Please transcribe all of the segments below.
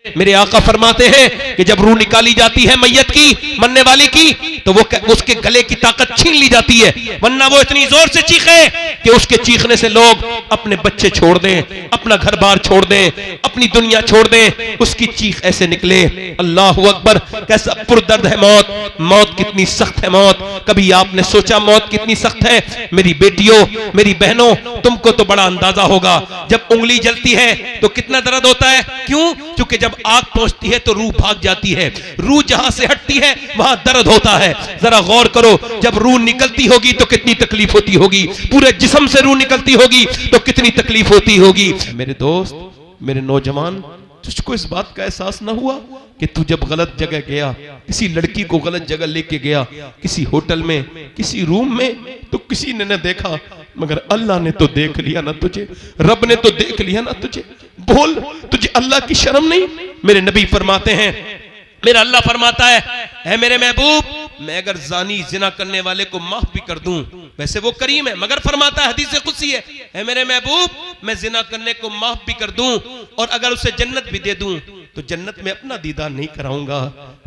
मेरे आका फरमाते हैं कि जब रूह निकाली जाती है मैयत की, मरने वाले की, तो वो उसके गले की ताकत छीन ली जाती है, वरना वो इतनी जोर से चीखे कि उसके चीखने से लोग अपने बच्चे छोड़ दें, अपना घर बार छोड़ दें, अपनी दुनिया छोड़ दें। उसकी चीख ऐसे निकले, अल्लाहु अकबर। कैसा पुरदर्द है मौत, मौत कितनी सख्त है मौत। कभी आपने सोचा मौत कितनी सख्त है? मेरी बेटियों, मेरी बहनों, तुमको तो बड़ा अंदाजा होगा, जब उंगली जलती है तो कितना दर्द होता है। क्यों? क्योंकि जब आग पहुंचती है तो रूह भाग जाती है, रूह जहां से हटती है वहां दर्द होता है। जरा गौर करो, जब रूह निकलती होगी तो कितनी तकलीफ होती होगी, पूरे जिस्म से रूह निकलती होगी तो कितनी तकलीफ होती होगी। मेरे दोस्त, मेरे नौजवान, तुझको इस बात का एहसास ना हुआ कि तू जब गलत जगह गया, किसी लड़की को गलत जगह लेके गया, किसी होटल में, किसी रूम में, तो किसी ने न देखा मगर अल्लाह ने तो देख लिया ना तुझे, रब ने तो देख लिया ना तुझे। बोल, तुझे अल्लाह की शर्म नहीं? मेरे नबी फरमाते हैं, मेरा अल्लाह फरमाता है मेरे महबूब, मैं अगर जानी जिना करने वाले को माफ भी कर दूं, वैसे वो करीम है, मगर फरमाता है, हदीस कुदसी है मेरे महबूब, मैं जिना करने को माफ भी कर दूं और अगर उसे जन्नत भी दे दूं तो जन्नत में अपना दीदार नहीं कराऊंगा,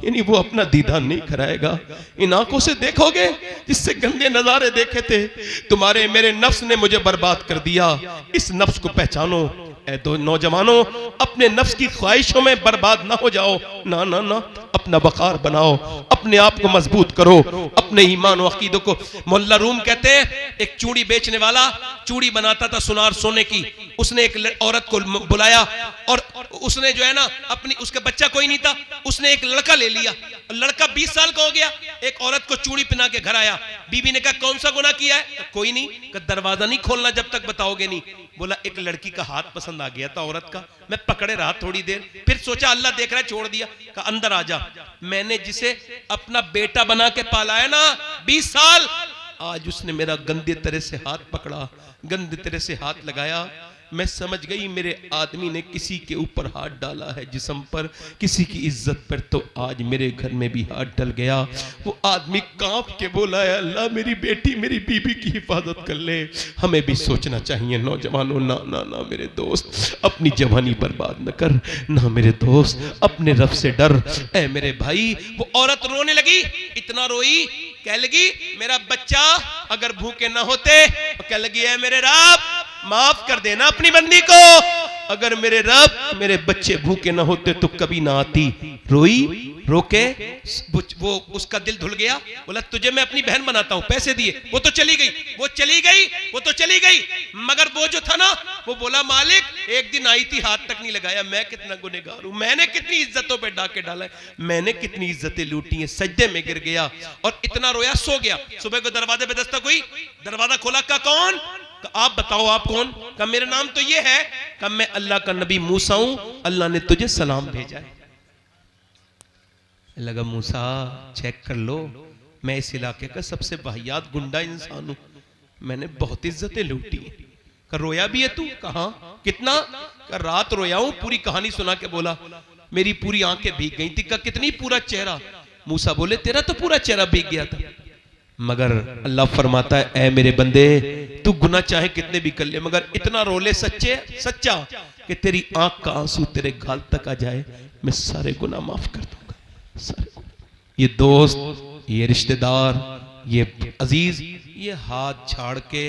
यानी वो अपना दीदार नहीं कराएगा। इन आंखों से देखोगे जिससे गंदे नजारे देखे थे, तुम्हारे मेरे नफ्स ने मुझे बर्बाद कर दिया। इस नफ्स को पहचानो। ऐ दो नौजवानों, अपने नफ्स की ख्वाहिशों में बर्बाद ना हो जाओ, ना ना ना, अपना वकार बनाओ, अपने आप को मजबूत करो, अपने ईमान और अकीदों को। मोहल्ला रूम कहते हैं, एक चूड़ी बेचने वाला चूड़ी बनाता था सुनार सोने की, उसने एक औरत को बुलाया और उसने जो है ना अपनी, उसका बच्चा कोई नहीं था, उसने एक लड़का ले लिया, लड़का 20 साल का हो गया, एक औरत को चूड़ी पहना के घर आया। बीबी ने कहा कौन सा गुनाह किया है? कोई नहीं। दरवाजा नहीं खोलना जब तक बताओगे नहीं। बोला एक लड़की का हाथ पसंद आ गया था औरत का, मैं पकड़े रहा थोड़ी देर, फिर सोचा अल्लाह देख रहा है, छोड़ दिया। कहा अंदर आ जा, मैंने जिसे अपना बेटा बना के पाला है ना 20 साल, आज उसने मेरा गंदे तरह से हाथ पकड़ा, गंदे तरह से हाथ लगाया। मैं समझ गई मेरे आदमी ने किसी के ऊपर हाथ डाला है जिस्म पर, किसी की इज्जत पर, तो आज मेरे घर में भी हाथ डल गया। वो आदमी कांप के बोला है अल्लाह मेरी बेटी, मेरी बीबी की हिफाजत कर ले। हमें भी सोचना चाहिए नौजवानों, ना ना ना मेरे दोस्त, अपनी जवानी बर्बाद न कर, ना मेरे दोस्त, अपने रब से डर। ऐ मेरे भाई, वो औरत रोने लगी, इतना रोई, कह लगी मेरा बच्चा अगर भूखे ना होते, कह लगी है मेरे रब माफ कर देना अपनी बंदी को, अगर मेरे रब मेरे बच्चे भूखे ना होते तो कभी ना आती। रोई, रोके, वो उसका दिल धुल गया। बोला तुझे मैं अपनी बहन बनाता हूं, पैसे दिए, वो तो चली गई, वो चली गई, वो तो चली गई, मगर वो जो था ना, वो बोला मालिक एक दिन आई थी, हाथ तक नहीं लगाया, मैं कितना गुनहगार हूं, मैंने कितनी इज्जतों पे डाके डाला है, मैंने कितनी इज्जतें लूटी हैं। सजदे में गिर गया और इतना रोया, सो गया। सुबह को दरवाजे पे दस्तक हुई, दरवाजा खोला, का कौन? आप बताओ आप कौन? कहा मेरा नाम तो ये है। कहा मैं अल्लाह का नबी मूसा हूं, अल्लाह ने तुझे सलाम भेजा है। लगा मूसा चेक कर लो, मैं इस इलाके का सबसे वाहियात गुंडा इंसान हूं, मैंने बहुत इज्जतें लूटी। कहा रोया भी है तू? कहा कितना? कहा रात रोया हूं, पूरी कहानी सुना के बोला, मेरी पूरी आंखें भीग गई थी। कहा कितनी? पूरा चेहरा। मूसा बोले तेरा तो पूरा चेहरा भीग गया था। मगर अल्लाह फरमाता है ऐ मेरे बंदे, तू गुनाह चाहे कितने भी कर ले, मगर इतना रोले सच्चा कि तेरी आंख का आंसू तेरे गाल तक आ जाए, मैं सारे गुनाह माफ कर दूंगा, सारे। ये दोस्त, ये रिश्तेदार, ये अजीज, ये हाथ झाड़ के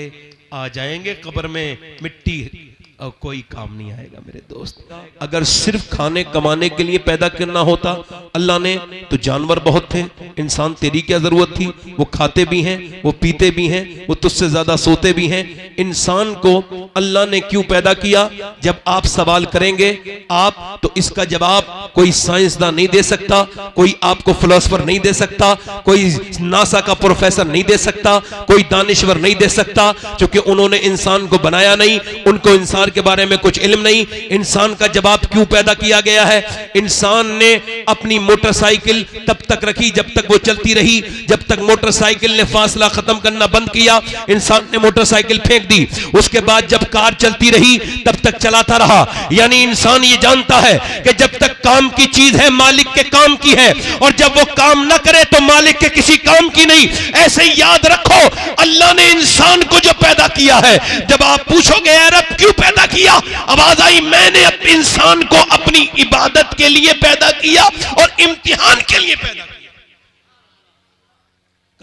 आ जाएंगे कब्र में, मिट्टी और कोई काम नहीं आएगा मेरे दोस्त। अगर सिर्फ खाने कमाने के लिए पैदा करना होता अल्लाह ने, तो जानवर बहुत थे, इंसान तेरी क्या जरूरत थी? वो खाते भी हैं, वो पीते भी हैं, वो तुझसे ज्यादा सोते भी हैं। इंसान को अल्लाह ने क्यों पैदा किया? जब आप सवाल करेंगे आप, तो इसका जवाब कोई साइंसदान नहीं दे सकता, कोई आपको फिलोसोफर नहीं दे सकता, कोई नासा का प्रोफेसर नहीं दे सकता, कोई दानिश्वर नहीं दे सकता, क्योंकि उन्होंने इंसान को बनाया नहीं, उनको इंसान के बारे में कुछ इल्म नहीं। इंसान का जवाब क्यों पैदा किया गया है? इंसान ने अपनी मोटरसाइकिल तब तक रखी जब तक वो चलती रही। जब तक मोटरसाइकिल ने फासला खत्म करना बंद किया, इंसान ने मोटरसाइकिल फेंक दी। उसके बाद जब कार चलती रही तब तक चलाता रहा। यानी इंसान ये जानता है कि जब तक काम की चीज है मालिक के काम की है, और जब वो काम ना करे तो मालिक के किसी काम की नहीं। ऐसे ही याद रखो, अल्लाह ने इंसान को जो पैदा किया है, जब आप पूछोगे यार रब क्यों पैदा किया, आवाज आई मैंने इंसान को अपनी इबादत के लिए पैदा किया और इम्तिहान के लिए पैदा किया।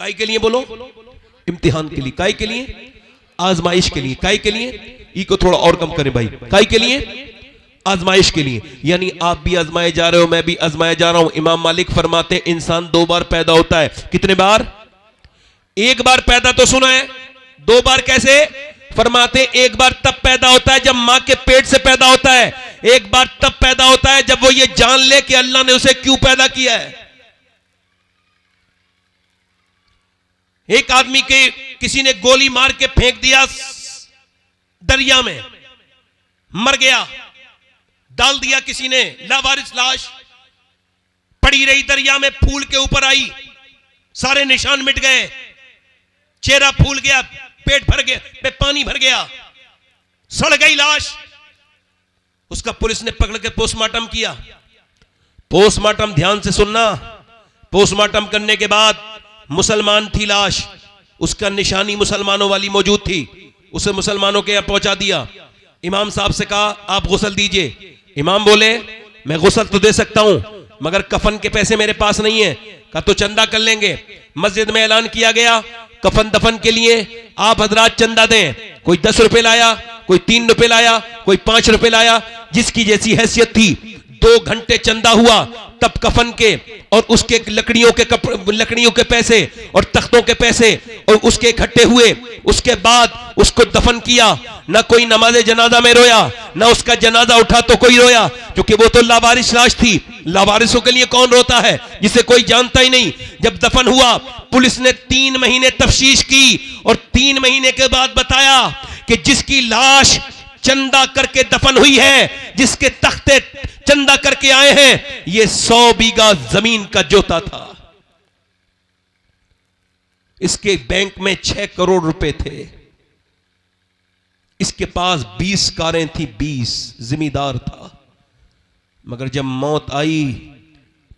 काई के लिए बोलो? इम्तिहान के लिए। काई के लिए? आजमाइश के लिए। काई के लिए? ई को थोड़ा और कम करें भाई। काई के लिए? आजमाइश के लिए। यानी आप भी आजमाए जा रहे हो, मैं भी आजमाया जा रहा हूं। इमाम मालिक फरमाते इंसान 2 बार पैदा होता है। कितने बार? 1 बार पैदा तो सुना है, 2 बार कैसे? फरमाते 1 बार तब पैदा होता है जब मां के पेट से पैदा होता है। 1 बार तब पैदा होता है जब वो ये जान ले कि अल्लाह ने उसे क्यों पैदा किया है। एक आदमी के किसी ने गोली मार के फेंक दिया दरिया में, मर गया। डाल दिया किसी ने, लावारिस लाश पड़ी रही दरिया में, फूल के ऊपर आई, सारे निशान मिट गए, चेहरा फूल गया, पेट भर गया, पे पानी भर गया, सड़ गई लाश। उसका पुलिस ने पकड़ के पोस्टमार्टम किया। पोस्टमार्टम ध्यान से सुनना, पोस्टमार्टम करने के बाद मुसलमान थी लाश, उसका निशानी मुसलमानों वाली मौजूद थी, उसे मुसलमानों के यहां पहुंचा दिया। इमाम साहब से कहा आप गुस्ल दीजिए। इमाम बोले मैं गुस्ल तो दे सकता हूं मगर कफन के पैसे मेरे पास नहीं है। कहा तो चंदा कर लेंगे। मस्जिद में ऐलान किया गया कफन दफन के लिए आप हजरात चंदा दें। कोई 10 रुपए लाया, कोई 3 रुपए लाया, कोई 5 रुपए लाया, जिसकी जैसी हैसियत थी। 2 घंटे चंदा हुआ, तब कफन के और उसके लकड़ियों के पैसे और तख्तों के पैसे और उसके इकट्ठे हुए। उसके बाद उसको दफन किया। ना कोई नमाज जनाजा में रोया, ना उसका जनाजा उठा तो कोई रोया, क्योंकि वो तो लावारिस लाश थी। लावारिसों के लिए कौन रोता है जिसे कोई जानता ही नहीं। जब दफन हुआ, पुलिस ने 3 महीने तफ्तीश की और 3 महीने के बाद बताया कि जिसकी लाश चंदा करके दफन हुई है, जिसके तख्ते चंदा करके आए हैं, ये 100 बीघा जमीन का जोता था। इसके बैंक में 6 करोड़ रुपए थे। इसके पास 20 कारें थी, 20 जिम्मेदार था। मगर जब मौत आई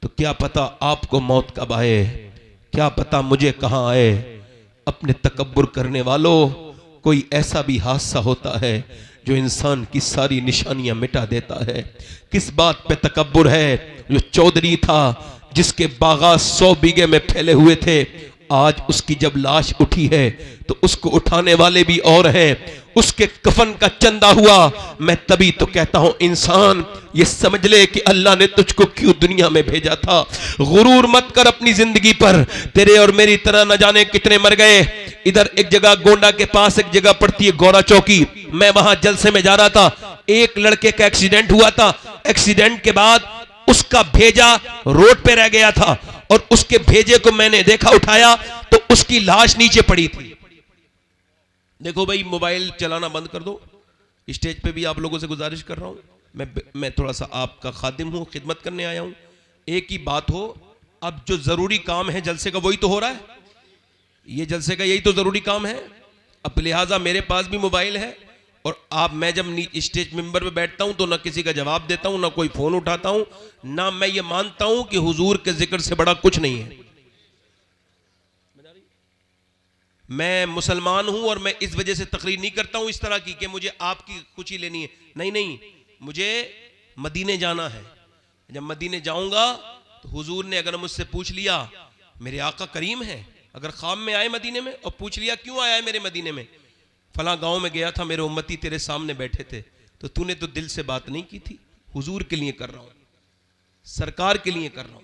तो क्या पता आपको मौत कब आए, क्या पता मुझे कहां आए। अपने तकब्बुर करने वालों, कोई ऐसा भी हादसा होता है जो इंसान की सारी निशानियां मिटा देता है। किस बात पे तकब्बुर है? जो चौधरी था जिसके बागात 100 बीघे में फैले हुए थे, आज उसकी जब लाश उठी है तो उसको उठाने वाले भी और हैं। उसके कफन का चंदा हुआ। मैं तभी तो कहता हूं इंसान ये समझ ले कि अल्लाह ने तुझको क्यों दुनिया में भेजा था। गुरूर मत कर अपनी जिंदगी पर। तेरे और मेरी तरह न जाने कितने मर गए। इधर एक जगह गोंडा के पास एक जगह पड़ती है गौरा चौकी, मैं वहां जलसे में जा रहा था। एक लड़के का एक्सीडेंट हुआ था। एक्सीडेंट के बाद उसका भेजा रोड पे रह गया था और उसके भेजे को मैंने देखा, उठाया तो उसकी लाश नीचे पड़ी थी। देखो भाई, मोबाइल चलाना बंद कर दो। स्टेज पे भी आप लोगों से गुजारिश कर रहा हूं, मैं थोड़ा सा आपका खादिम हूं, खिदमत करने आया हूं। एक ही बात हो, अब जो जरूरी काम है जलसे का वही तो हो रहा है। ये जलसे का यही तो जरूरी काम है। अब लिहाजा मेरे पास भी मोबाइल है और मैं जब स्टेज मेंबर पे बैठता हूं तो ना किसी का जवाब देता हूं, ना कोई फोन उठाता हूं, ना मैं ये मानता हूं कि हुजूर के जिक्र से बड़ा कुछ नहीं है। मैं मुसलमान हूं और मैं इस वजह से तकरीर नहीं करता हूं इस तरह की कि मुझे आपकी खुशी लेनी है। नहीं, मुझे मदीने जाना है। जब मदीने जाऊंगा तो हुजूर ने अगर मुझसे पूछ लिया, मेरे आका करीम है, अगर ख्वाब में आए मदीने में और पूछ लिया क्यों आया है मेरे मदीने में, फला गांव में गया था, मेरे उम्मती तेरे सामने बैठे थे, तो तूने तो दिल से बात नहीं की थी। हुजूर के लिए कर रहा हूं, सरकार के लिए कर रहा हूं।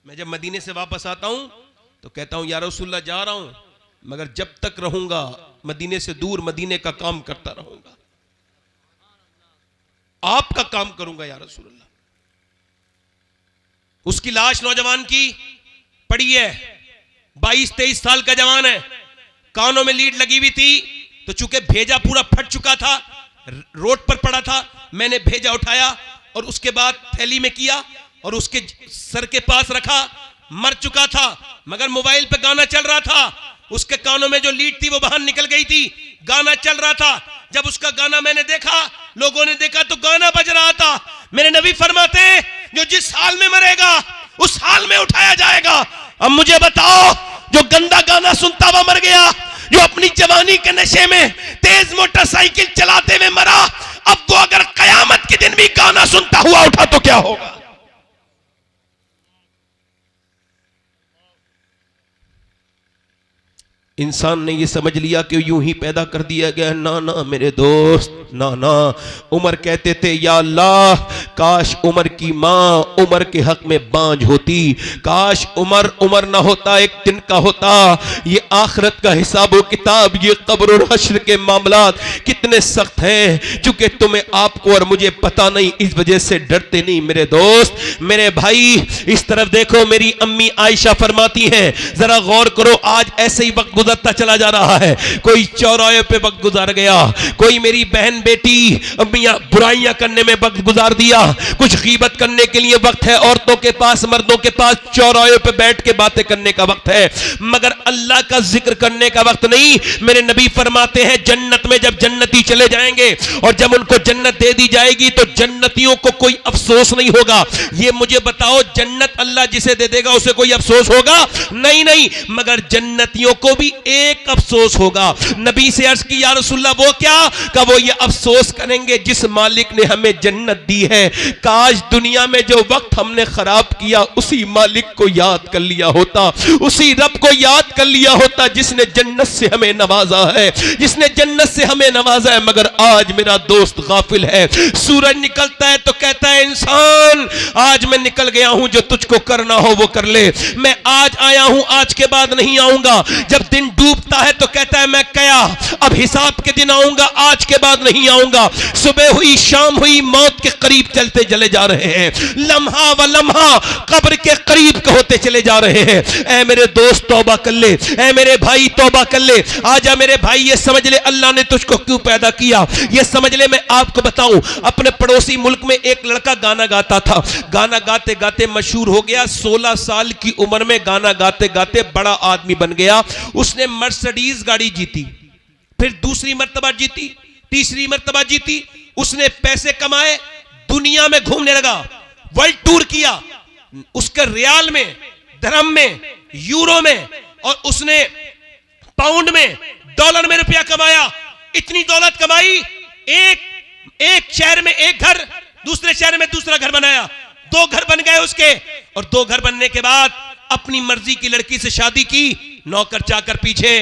मैं जब मदीने से वापस आता हूं तो कहता हूं या रसूलल्लाह जा रहा हूं, मगर जब तक रहूंगा मदीने से दूर मदीने का काम करता रहूंगा, आपका काम करूंगा या रसूलल्लाह। उसकी लाश नौजवान की पड़ी है, 22-23 साल का जवान है, कानों में लीड लगी हुई थी, तो चूंकि भेजा पूरा फट चुका था, रोड पर पड़ा था, मैंने भेजा उठाया और उसके बाद थैली में किया और उसके सर के पास रखा, मर चुका था मगर मोबाइल पे गाना चल रहा था, उसके कानों में जो लीड थी वो बाहर निकल गई थी, गाना चल रहा था। जब उसका गाना मैंने देखा, लोगों ने देखा तो गाना बज रहा था। मेरे नबी फरमाते हैं जो जिस हाल में मरेगा उस हाल में उठाया जाएगा। अब मुझे बताओ, जो गंदा गाना सुनता हुआ मर गया, जो अपनी जवानी के नशे में तेज मोटरसाइकिल चलाते हुए मरा, अब वो अगर कयामत के दिन भी गाना सुनता हुआ उठा तो क्या होगा? इंसान ने ये समझ लिया कि यूं ही पैदा कर दिया गया। ना ना मेरे दोस्त, ना ना। उमर कहते थे या अल्लाह, काश उमर की माँ उमर के हक में बांझ होती, काश उमर उमर ना होता, एक दिन का होता। ये आखिरत का हिसाब व किताब, ये कब्र और हश्र के मामलात कितने सख्त हैं, चूंकि तुम्हें आपको और मुझे पता नहीं, इस वजह से डरते नहीं। मेरे दोस्त, मेरे भाई, इस तरफ देखो, मेरी अम्मी आयशा फरमाती हैं, जरा गौर करो, आज ऐसे ही वक्त गुजरता चला जा रहा है। कोई चौराहे पे वक्त गुजार गया, कोई मेरी बहन बेटी अम्मियां बुराइयां करने में वक्त गुजार दिया, कुछ गीबत करने के लिए वक्त है औरतों के पास, मर्दों के पास, चौराहे पे बैठ के बातें करने का वक्त है, मगर अल्लाह का जिक्र करने का वक्त नहीं। मेरे नबी फरमाते हैं जन्नत में जब जन्नती चले जाएंगे और जब उनको जन्नत दे दी जाएगी तो जन्नतियों को कोई अफसोस नहीं होगा। ये मुझे बताओ, जन्नत अल्लाह जिसे दे देगा उसे कोई अफसोस होगा? नहीं नहीं, मगर जन्नतियों को भी एक अफसोस होगा। नबी से अर्ज की या रसूलल्लाह, वो क्या? का वो ये अफसोस करेंगे जिस मालिक ने हमें जन्नत दी है, काश दुनिया में जो वक्त हमने खराब किया उसी मालिक को याद कर लिया होता, उसी रब को याद कर लिया होता जिसने जन्नत से हमें नवाजा है, जिसने जन्नत से हमें नवाजा है। मगर आज मेरा दोस्त गाफिल है। सूरज निकलता है तो कहता है इंसान आज मैं निकल गया हूं, जो तुझको करना हो वो कर ले, मैं आज आया हूं, आज के बाद नहीं आऊंगा। जब दिन डूबता है तो कहता है मैं गया, अब हिसाब के दिन आऊंगा, आज के बाद नहीं आऊंगा। सुबह हुई, शाम हुई, मौत के करीब चलते चले जा रहे हैं, लम्हा व लम्हा कब्र के करीब होते चले जा रहे हैं। ऐ मेरे दोस्त तौबा कर ले, ऐ मेरे भाई तौबा कर ले। आजा मेरे भाई, ये समझ ले अल्लाह ने तुझको क्यों पैदा किया, ये समझ ले। मैं आपको बताऊं, अपने पड़ोसी मुल्क में एक लड़का गाना गाता था, गाना गाते गाते मशहूर हो गया। 16 साल की उम्र में गाना गाते गाते बड़ा आदमी बन गया। उसने मर्सिडीज गाड़ी जीती, फिर दूसरी मर्तबा जीती, तीसरी मर्तबा जीती। उसने पैसे कमाए, दुनिया में घूमने लगा, वर्ल्ड टूर किया। उसके रियाल में, धर्म में, यूरो में, और उसने पाउंड में, डॉलर में रुपया कमाया। इतनी दौलत कमाई, एक शहर में एक घर, दूसरे शहर में दूसरा घर बनाया, 2 घर बन गए उसके। और 2 घर बनने के बाद अपनी मर्जी की लड़की से शादी की, नौकर चाकर पीछे,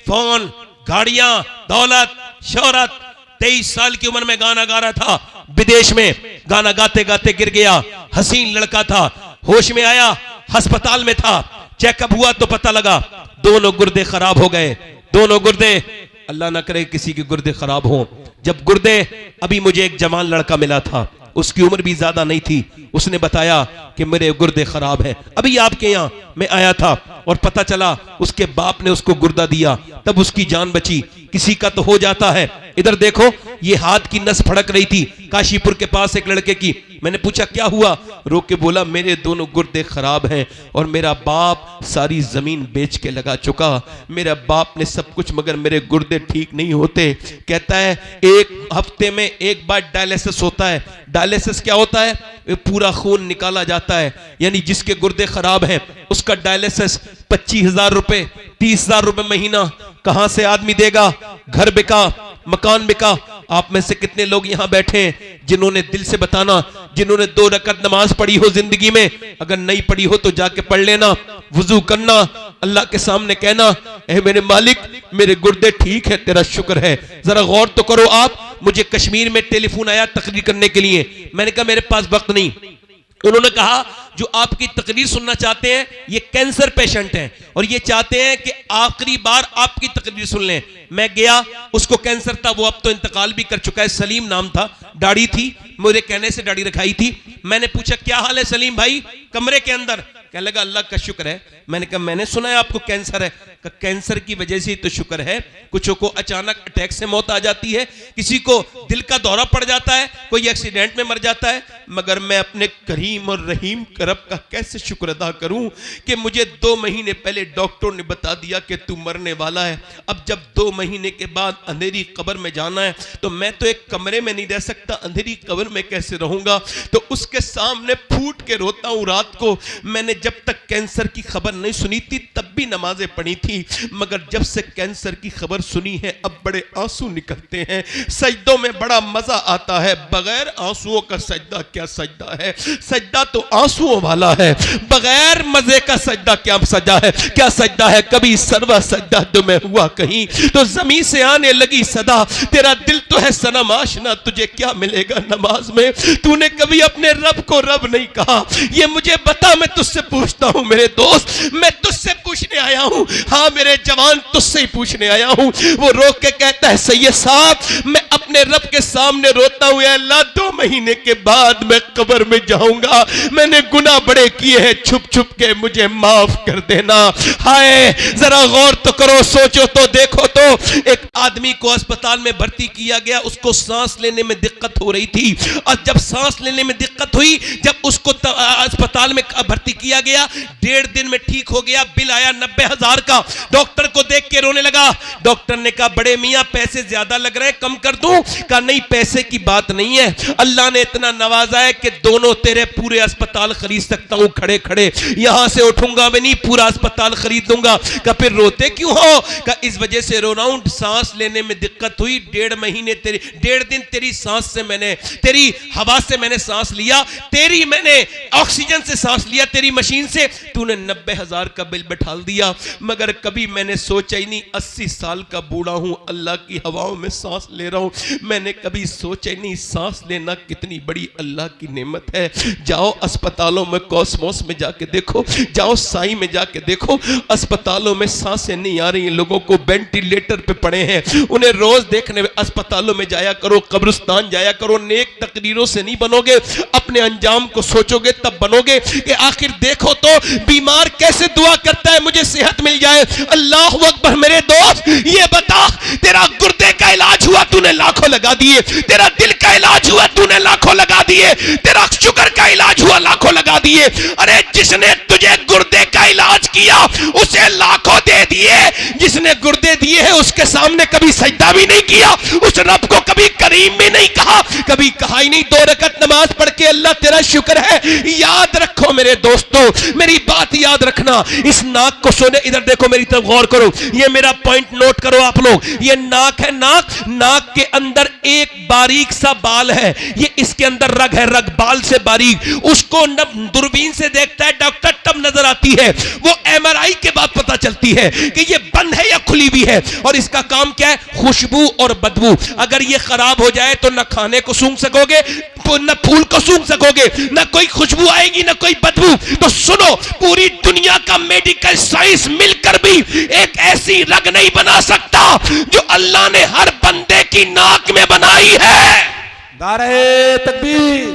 फोन, गाड़ियां, दौलत, शोहरत। 23 साल की उम्र में गाना गा रहा था, विदेश में गाना गाते गाते गिर गया। हसीन लड़का था, होश में आया, अस्पताल में था, चेकअप हुआ तो पता लगा दोनों गुर्दे खराब हो गए। दोनों गुर्दे, अल्लाह ना करे किसी के गुर्दे खराब हो। जब गुर्दे, अभी मुझे एक जवान लड़का मिला था, उसकी उम्र भी ज्यादा नहीं थी, उसने बताया कि मेरे गुर्दे खराब हैं। अभी आपके यहां मैं आया था और पता चला उसके बाप ने उसको गुर्दा दिया, तब उसकी जान बची। किसी का तो हो जाता है। इधर देखो, ये हाथ की नस फड़क रही थी काशीपुर के पास एक लड़के की। मैंने पूछा क्या हुआ, रो के बोला मेरे दोनों गुर्दे खराब हैं और मेरा बाप सारी जमीन बेच के लगा चुका। मेरा बाप ने सब कुछ, मगर मेरे गुर्दे ठीक नहीं होते। कहता है 1 हफ्ते में 1 बार डायलिसिस होता है। डायलिसिस क्या होता है? पूरा खून निकाला जाता है, यानी जिसके गुर्दे खराब हैं उसका डायलिसिस 25,000 रुपए, 30,000 रुपए महीना कहां से आदमी देगा? घर बिका, मकान बिका। आप में से कितने लोग यहां बैठे हैं जिन्होंने दिल से बताना, जिन्होंने 2 रकअत नमाज पढ़ी हो जिंदगी में? अगर नहीं पढ़ी हो तो जाके पढ़ लेना, वुजू करना, अल्लाह के सामने कहना ऐ मेरे मालिक मेरे गुर्दे ठीक है, तेरा शुक्र है। जरा गौर तो करो आप। मुझे कश्मीर में टेलीफोन आया तकरीर करने के लिए, मैंने कहा मेरे पास वक्त नहीं। उन्होंने कहा जो आपकी तकरीर सुनना चाहते हैं ये कैंसर पेशेंट हैं और ये चाहते हैं कि आखिरी बार आपकी तकरीर सुन लें। मैं गया, उसको कैंसर था, वो अब तो इंतकाल भी कर चुका है, सलीम नाम था, दाढ़ी थी, मेरे कहने से दाढ़ी रखाई थी। मैंने पूछा क्या हाल है सलीम भाई? कमरे के अंदर। कहने लगा अल्लाह का शुक्र है मैंने कहा मैंने सुना है आपको कैंसर है। कहा कैंसर की वजह से तो शुक्र है, कुछों को अचानक अटैक से मौत आ जाती है, किसी को दिल का दौरा पड़ जाता है, कोई एक्सीडेंट में मर जाता है, मगर मैं अपने करीम और रहीम रब का कैसे शुक्र अदा करूं कि मुझे 2 महीने पहले डॉक्टर ने बता दिया कि तू मरने वाला है। अब जब 2 महीने के बाद अंधेरी कब्र में जाना है तो मैं तो एक कमरे में नहीं रह सकता, अंधेरी कब्र में कैसे रहूंगा। तो उसके सामने फूट के रोता हूं रात को। मैंने जब तक कैंसर की खबर नहीं सुनी थी तब भी नमाजें पढ़ी थी, मगर जब से कैंसर की खबर सुनी है अब बड़े आंसू निकलते हैं। सजदों में बड़ा मजा आता है, बगैर आंसुओं का सजदा क्या सजदा है। सजदा तो आंसुओं वाला है, बगैर मजे का सजदा क्या सजा है, क्या सजदा है। कभी सरवा सजदा तुम्हें हुआ कहीं तो जमीन से आने लगी सदा, तेरा दिल तो है सनम आशना तुझे क्या मिलेगा नमाज में। तूने कभी अपने रब को रब नहीं कहा, ये मुझे बता, मैं तुझसे पूछता हूं मेरे दोस्त, मैं तुझसे पूछने आया हूं, हाँ मेरे जवान तुझसे ही पूछने आया हूं। वो रोक के कहता है सैयद साहब मैं अपने रब के सामने रोता हूं, अल्लाह 2 महीने के बाद मैं कब्र में जाऊंगा, मैंने गुनाह बड़े किए हैं, छुप छुप के मुझे माफ कर देना। हाय जरा गौर तो करो, सोचो तो देखो तो। एक आदमी को अस्पताल में भर्ती किया गया, उसको सांस लेने में दिक्कत हो रही थी, और जब सांस लेने में दिक्कत हुई, जब उसको अस्पताल में भर्ती किया गया, 1.5 दिन में ठीक हो गया। बिल आया 90,000 का, डॉक्टर को देख के रोने लगा। डॉक्टर ने कहा बड़े मियां पैसे ज्यादा लग रहे हैं, कम कर दूं? कहा नहीं पैसे की बात नहीं है, अल्लाह ने इतना नवाजा है कि दोनों तेरे पूरे अस्पताल खरीद सकता हूं, खड़े खड़े, यहां से उठूंगा मैं नहीं, पूरा अस्पताल खरीद दूंगा। कहा फिर रोते क्यों हो? कहा इस वजह से रो रहा हूं, सांस लेने में दिक्कत हुई, 1.5 महीने तेरी 1.5 दिन तेरी सांस से मैंने, तेरी हवा से मैंने सांस लिया, तेरी मैंने ऑक्सीजन से सांस लिया, तेरी मशीन से, तूने 90,000 का बिल बैठा दिया। मगर कभी मैंने सोचा ही नहीं, 80 साल का बूढ़ा हूं, अल्लाह की हवाओं में सांस ले रहा हूं, मैंने कभी सोचा ही नहीं सांस लेना कितनी बड़ी अल्लाह की नेमत है। जाओ अस्पतालों में, कॉस्मोस में जाके देखो, जाओ साई में जाके देखो, अस्पतालों में सांसें नहीं आ रही, लोगों को वेंटिलेटर पे पड़े हैं, उन्हें रोज देखने अस्पतालों में जाया करो, कब्रिस्तान जाया करो। नेक तकदीरों से नहीं बनोगे, अपने अंजाम को सोचोगे तब बनोगे। कि आखिर देखो तो बीमार कैसे दुआ करता है मुझे सेहत मिल जाए। अल्लाह अकबर। मेरे दोस्त ये बता, तेरा गुर्दे का इलाज हुआ तूने लाखों लगा दिए, तेरा दिल का इलाज हुआ तूने लाखों लगा दिए, तेरा शुगर का इलाज हुआ लाखों लगा दिए। अरे जिसने तुझे गुर्दे का इलाज किया उसे लाखों दे दिए, जिसने गुर्दे दिए हैं उसके सामने कभी सजदा भी नहीं किया, उस रब को कभी करीम भी नहीं कहा, कभी कहा ही नहीं 2 रकत नमाज पढ़ के अल्लाह तेरा शुक्र है। याद रखो मेरे दोस्तों, मेरी बात याद रखना। इस नाक को सुने, इधर देखो मेरी तरफ गौर करो, ये मेरा पॉइंट नोट करो आप लोग। ये नाक है, नाक, नाक के अंदर एक बारीक सा बाल है, ये इसके अंदर रग है, रग बाल से बारीक, उसको दूरबीन से देखता है डॉक्टर तब नजर आती है, वो एमआरआई के बाद पता चलती है कि ये बंद है या खुली भी है। और इसका काम क्या है? खुशबू और बदबू। अगर ये खराब हो जाए तो न खाने को सूंघ सकोगे, न फूल को सूंघ सकोगे, न कोई खुशबू आएगी, न कोई बदबू। तो सुनो, पूरी दुनिया का मेडिकल साइंस मिलकर भी एक ऐसी रग नहीं बना सकता जो अल्लाह ने हर बंदे की नाक में बनाई है। नारे तकबीर,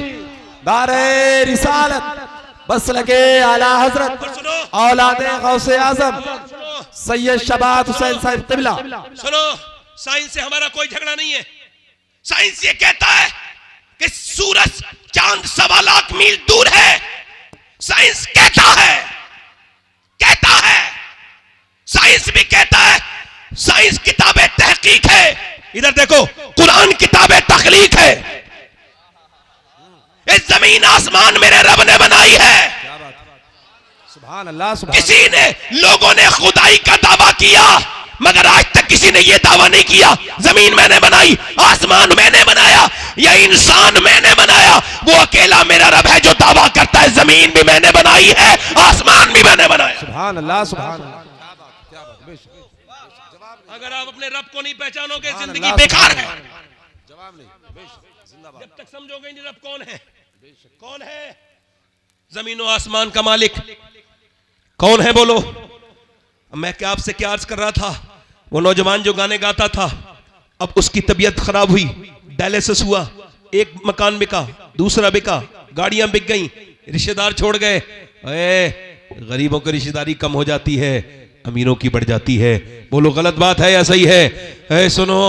नारे रिसालत, बस लगे आला हजरत औलादे गौसे आजम सैयद शबात हुसैन साहिब क़िबला। सुनो, साइंस से हमारा कोई झगड़ा नहीं है। साइंस ये कहता है कि सूरज चांद 1.25 लाख मील दूर है। साइंस कहता है, साइंस भी कहता है, साइंस किताबें तहकीक है। इधर देखो, कुरान किताबें तखलीक है। इस जमीन आसमान मेरे रब ने बनाई है। सुभान अल्लाह, सुभान। किसी ने, लोगों ने खुदाई का दावा किया, मगर आज तक किसी ने यह दावा नहीं किया जमीन मैंने बनाई, आसमान मैंने बनाया, या इंसान मैंने बनाया। वो अकेला मेरा रब है जो दावा करता है जमीन भी मैंने बनाई है, आसमान भी मैंने बनाया। सुभान अल्लाह, सुभान अल्लाह। अगर आप अपने रब को नहीं पहचानोगे जिंदगी बेकार है। जब तक समझोगे नहीं रब कौन है, कौन है जमीन और आसमान का मालिक, कौन है बोलो। मैं क्या आपसे क्या अर्ज कर रहा था, वो नौजवान जो गाने गाता था, अब उसकी तबीयत खराब हुई, डायलिसिस हुआ, एक मकान बिका, दूसरा बिका, गाड़ियां बिक गई, रिश्तेदार छोड़ गए, गरीबों की रिश्तेदारी कम हो जाती है, अमीरों की बढ़ जाती है। बोलो गलत बात है या सही है? सुनो,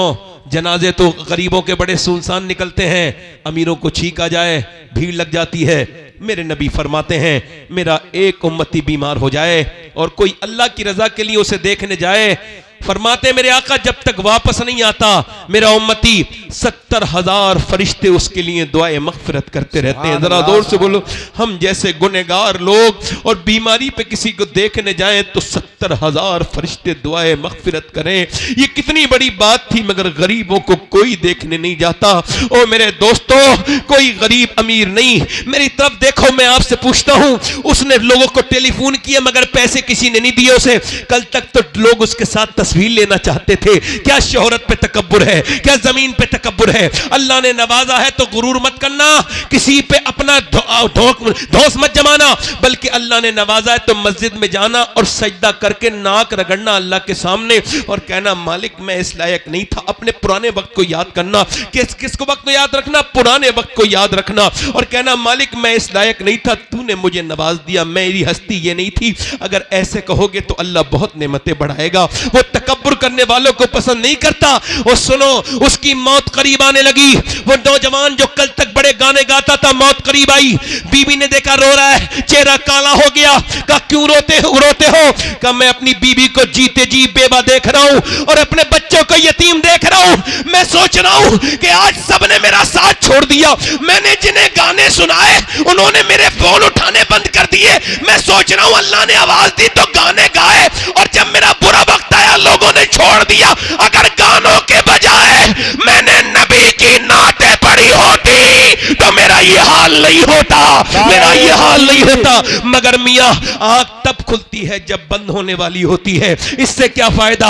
जनाजे तो गरीबों के बड़े सुनसान निकलते हैं, अमीरों को छींक आ जाए भीड़ लग जाती है। मेरे नबी फरमाते हैं मेरा एक उम्मती बीमार हो जाए और कोई अल्लाह की रजा के लिए उसे देखने जाए, फरमाते मेरे आका जब तक वापस नहीं आता मेरा उम्मती 70,000 फरिश्ते उसके लिए दुआए मगफिरत करते रहते हैं। जरा जोर से बोलो, हम जैसे गुनहगार लोग और बीमारी पे किसी को देखने जाएं तो 70,000 फरिश्ते दुआए मगफिरत करें। ये कितनी बड़ी बात थी, मगर गरीबों को कोई देखने नहीं जाता। ओ मेरे दोस्तों, कोई गरीब अमीर नहीं, मेरी तरफ देखो, मैं आपसे पूछता हूं, उसने लोगों को टेलीफोन किया मगर पैसे किसी ने नहीं दिए उसे। कल तक तो लोग उसके साथ तस्वीर लेना चाहते थे। क्या शोहरत पे तकब्बुर है? क्या जमीन पे तकब्बुर है? अल्लाह ने नवाजा है तो गुरूर मत करना, किसी पे अपना धौंस मत जमाना, बल्कि अल्लाह ने नवाजा है तो मस्जिद में जाना और सजदा करके नाक रगड़ना अल्लाह के सामने और कहना मालिक मैं इस लायक नहीं था। अपने पुराने वक्त को याद करना। किसको वक्त को याद रखना? पुराने वक्त को याद रखना और कहना मालिक मैं इस लायक नहीं था, तूने मुझे नवाज दिया, मेरी हस्ती ये नहीं थी। अगर ऐसे कहोगे तो अल्लाह बहुत नेमतें बढ़ाएगा। वो तकब्बुर करने वालों को पसंद नहीं करता। और सुनो, उसकी मौत करीब आने लगी। वो नौजवान जो कल तक बड़े गाने गाता था, मौत करीब आई। बीवी ने देखा रो रहा है, चेहरा काला हो गया। कहा क्यों रोते हो? कहा मैं अपनी बीवी को जीते जी बेवा देख रहा हूं और अपने बच्चों को यतीम देख रहा हूं। मैं सोच रहा हूं कि आज सबने मेरा साथ छोड़ दिया। मैंने जिन्हें गाने सुनाए उन्होंने मेरे फोन उठाने बंद कर दिए। मैं सोच रहा हूं अल्लाह ने आवाज दी तो गाने गाए, और जब मेरा बुरा वक्त आया लोगों ने छोड़ दिया। अगर गानों के बजाय मैंने नबी की नाते पढ़ी होती तो मेरा ये हाल नहीं होता, मेरा ये हाल नहीं होता। मगर मियां, आंख तब खुलती है जब बंद होने वाली होती है। इससे क्या फायदा?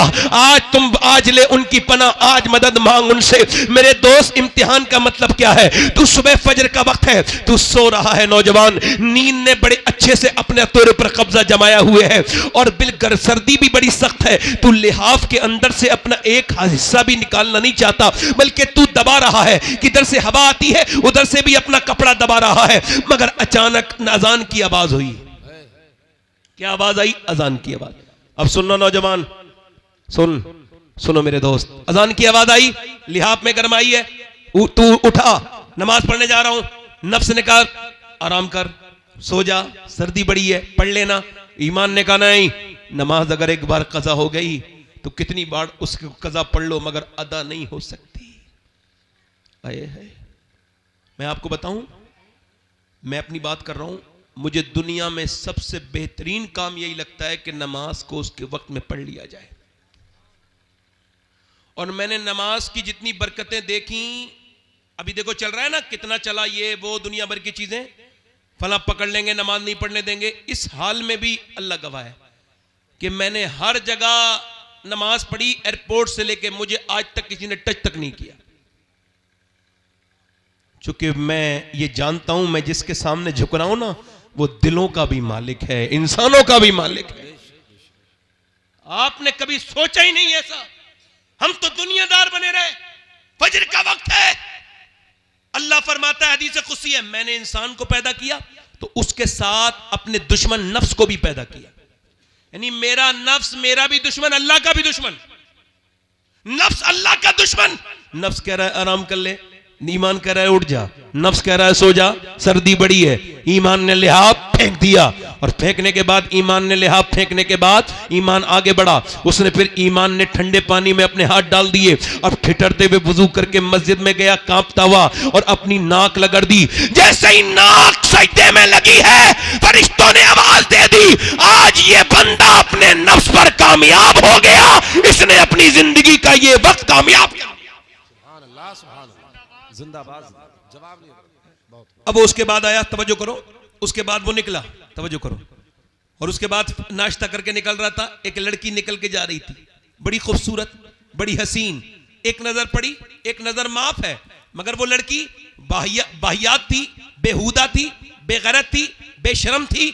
आज ले उनकी पनाह, आज मदद मांग उनसे। मेरे दोस्त, इम्तिहान का मतलब क्या है? तू सुबह फजर का वक्त है, तू सो रहा है नौजवान, नींद ने बड़े अच्छे से अपने तोरे पर कब्जा जमाया हुए है और बिल्कुल सर्दी भी बड़ी सख्त है। तू लिहाफ के अंदर से अपना एक हिस्सा भी निकालना नहीं चाहता, बल्कि तू दबा रहा है। किधर से हवा आती है उधर से भी अपना कपड़ा दबा रहा है। मगर अचानक अजान की आवाज हुई। क्या आवाज आई? अजान की आवाज। अब सुनो नौजवान, सुनो मेरे दोस्त, अजान की आवाज आई, लिहाफ में गरमाई है, तू उठा, नमाज पढ़ने जा रहा हूं। नफ्स ने कहा आराम कर, सो जा, सर्दी बड़ी है, पढ़ लेना। ईमान ने कहा नहीं, नमाज अगर एक बार कजा हो गई तो कितनी बार उसको कजा पढ़ लो मगर अदा नहीं हो सकती। आए है, मैं आपको बताऊं, मैं अपनी बात कर रहा हूं, मुझे दुनिया में सबसे बेहतरीन काम यही लगता है कि नमाज को उसके वक्त में पढ़ लिया जाए। और मैंने नमाज की जितनी बरकतें देखी, अभी देखो चल रहा है ना, कितना चला ये वो दुनिया भर की चीजें, फला पकड़ लेंगे, नमाज नहीं पढ़ने देंगे। इस हाल में भी अल्लाह गवाह है कि मैंने हर जगह नमाज पढ़ी, एयरपोर्ट से लेके मुझे आज तक किसी ने टच तक नहीं किया। चूंकि मैं ये जानता हूं, मैं जिसके सामने झुक रहा हूं ना, वो दिलों का भी मालिक है, इंसानों का भी मालिक है। आपने कभी सोचा ही नहीं ऐसा। हम तो दुनियादार बने रहे। फजर का वक्त है, अल्लाह फरमाता है हदीस कुदसी है, मैंने इंसान को पैदा किया तो उसके साथ अपने दुश्मन नफ्स को भी पैदा किया। यानी मेरा नफ्स मेरा भी दुश्मन, अल्लाह का भी दुश्मन। नफ्स अल्लाह का दुश्मन। नफ्स कह रहा है आराम कर ले, ईमान कह रहा है उठ जा। नफ्स कह रहा है सो जा, सर्दी बड़ी है। ईमान ने लिहाफ फेंक दिया, और फेंकने के बाद, ईमान ने लिहाफ फेंकने के बाद ईमान आगे बढ़ा। उसने फिर ईमान ने ठंडे पानी में अपने हाथ डाल दिए। अब ठिठरते हुए वुजू करके मस्जिद में गया, कांपता हुआ, और अपनी नाक लगड़ दी। जैसे ही नाक सजदे में लगी है, फरिश्तों ने आवाज दे दी, आज ये बंदा अपने नफ्स पर कामयाब हो गया, इसने अपनी जिंदगी का ये वक्त कामयाब किया। जिंदाबाद। जवाब नहीं। अब वो उसके बाद आया, तवज्जो करो, उसके बाद वो निकला, तवज्जो करो, और उसके बाद नाश्ता करके निकल रहा था। एक लड़की निकल के जा रही थी, बड़ी खूबसूरत, बड़ी हसीन। एक नजर पड़ी, एक नजर माफ है, मगर वो लड़की बाहियात थी, बेहुदा थी, बेगैरत थी, बेशरम थी,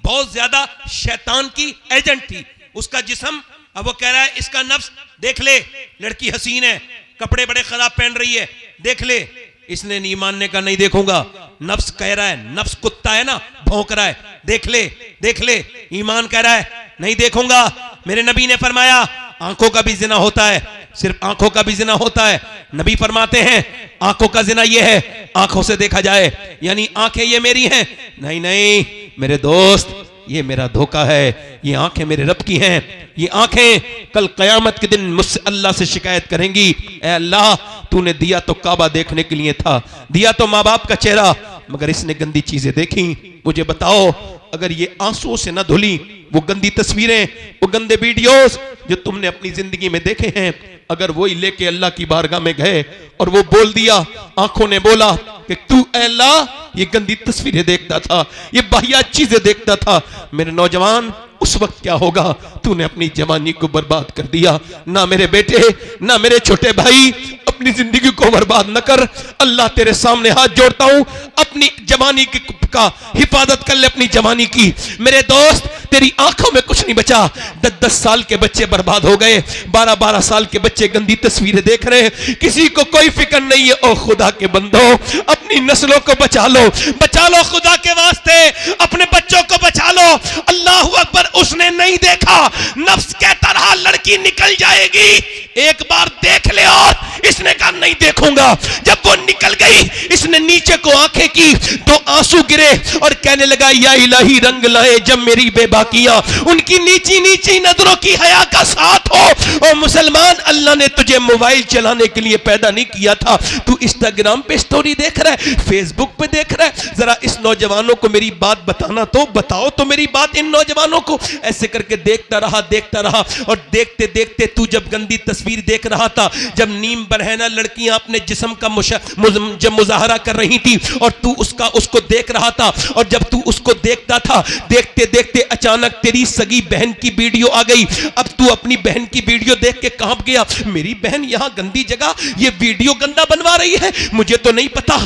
बहुत ज्यादा शैतान की एजेंट थी। उसका जिस्म, अब वो कह रहा है इसका नफ्स देख ले, लड़की हसीन है, कपड़े बड़े खराब पहन रही है, देख ले, इसने नहीं मानने का, नहीं देखूंगा। नफ्स कह रहा है, नफ्स कुत्ता है ना, भौंक रहा है, देख ले देख ले। ईमान कह रहा है नहीं देखूंगा। मेरे नबी ने फरमाया आंखों का भी जिना होता है, सिर्फ आंखों का भी जिना होता है। नबी फरमाते हैं आंखों का जिना ये है आंखों से देखा जाए, यानी आंखें ये मेरी हैं। नहीं नहीं मेरे दोस्त, ये मेरा धोखा है। ये आंखें मेरे रब की हैं। ये आंखें कल कयामत के दिन मुझसे अल्लाह से शिकायत करेंगी, ऐ अल्लाह तूने दिया तो काबा देखने के लिए था, दिया तो माँ बाप का चेहरा, मगर इसने गंदी चीजें देखी। मुझे बताओ अगर ये आंसुओं से न धुली वो गंदी तस्वीरें, वो गंदे वीडियोस जो तुमने अपनी जिंदगी में देखे हैं, अगर वही लेके अल्लाह की बारगाह में गए और वो बोल दिया, आंखों ने बोला कि तू अल्लाह ये गंदी तस्वीरें देखता था, ये बाहियात चीजें देखता था, मेरे नौजवान उस वक्त क्या होगा? तूने अपनी जवानी को बर्बाद कर दिया। ना मेरे बेटे, ना मेरे छोटे भाई, अपनी जिंदगी को बर्बाद न कर। अल्लाह तेरे सामने हाथ जोड़ता हूं, अपनी जवानी का हिफाजत कर ले, अपनी जवानी की। मेरे दोस्त तेरी आंखों में कुछ नहीं बचा। 10-10 साल के बच्चे बर्बाद हो गए, 12-12 साल के बच्चे गंदी तस्वीरें देख रहे हैं, किसी को कोई फिक्र नहीं है। ओ खुदा के बंदो, अपनी नस्लों को बचा लो, बचा लो खुदा के वास्ते, अपने बच्चों को बचा लो। अल्लाह अकबर। उसने नहीं देखा, नफ्स कहता रहा लड़की निकल जाएगी, एक बार देख ले, और इसने कहा नहीं देखूंगा। जब वो निकल गई, इसने नीचे को आंखें की तो आंसू गिरे और कहने लगा या इलाही रंग लाए जब मेरी बेबाकियां, उनकी नीची नीची नजरों की हया का साथ हो। और मुसलमान, अल्लाह ने तुझे मोबाइल चलाने के लिए पैदा नहीं किया था। तू इंस्टाग्राम पे स्टोरी देख रहा है, फेसबुक पे देख रहा है। जरा इस नौजवानों को मेरी बात बताना तो, बताओ तो मेरी बात इन नौजवानों को। ऐसे करके देखता रहा और देखते देखते तू जब गंदी तस्वीर देख रहा था, जब नीम बरहना लड़कियां अपने जिस्म का जब मुजाहरा कर रही थी और तू उसको देख रहा था, और जब तू उसको देखता था, देखते देखते अचानक तेरी सगी बहन की वीडियो आ गई। अब तू अपनी बहन की वीडियो देख के कांप गया, मेरी बहन यहां गंदी जगह ये वीडियो गंदा बनवा रही है, मुझे तो नहीं पता।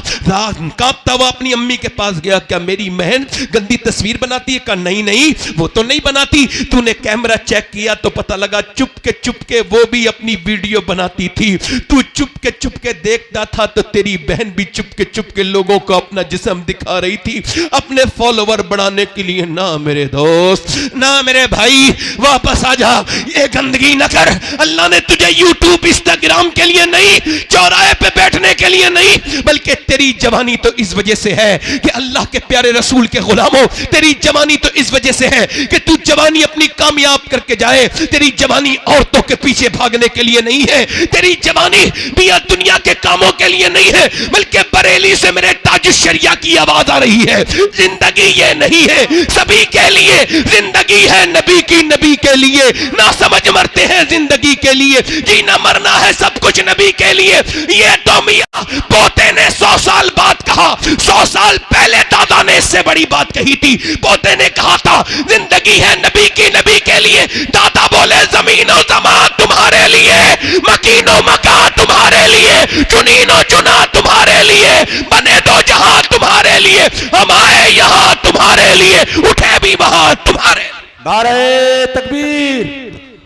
कांपता हुआ अपनी अम्मी के पास गया, क्या मेरी बहन गंदी तस्वीर बनाती है? कहा नहीं नहीं वो तो नहीं बनाती। तूने कैमरा चेक किया तो पता लगा चुपके वो भी अपनी वीडियो बनाती थी। तू चुपके देखता था तो तेरी बहन भी चुपके लोगों को अपना जिस्म दिखा रही थी, अपने फॉलोवर बढ़ाने के लिए। ना मेरे दोस्त, ना मेरे भाई, वापस आ जा, ये गंदगी न कर। अल्लाह ने तुझे यूट्यूब इंस्टाग्राम के लिए नहीं, चौराहे पे बैठने के लिए नहीं, बल्कि तेरी जवानी तो इस वजह से है कि अल्लाह के प्यारे रसूल के गुलामों, तेरी जवानी तो इस वजह से है कि तू जवानी अपनी कामयाब करके जाए। तेरी जवानी औरतों के पीछे भागने के लिए नहीं है, तेरी जवानी बिया दुनिया के कामों के लिए नहीं है, बल्कि बरेली से मेरे ताज शरिया की आवाज आ रही है। जिंदगी ये नहीं है सभी के लिए, जिंदगी है नबी की, नबी के लिए। ना समझ मरते हैं जिंदगी के लिए, जीना मरना है सब कुछ नबी के लिए। ये तो मियां पोते ने 100 साल बाद कहा, 100 साल पहले दादा ने इससे बड़ी बात कही थी। पोते ने कहा था जिंदगी है नबी की, नबी के लिए। दादा बोले जमीनो जमान तुम्हारे लिए, मकीनो मका तुम्हारे लिए, चुनीनो चुना तुम्हारे लिए, बने दो जहां तुम्हारे लिए, हम आए यहां तुम्हारे लिए, उठे भी वहां तुम्हारे। नारे तकबीर,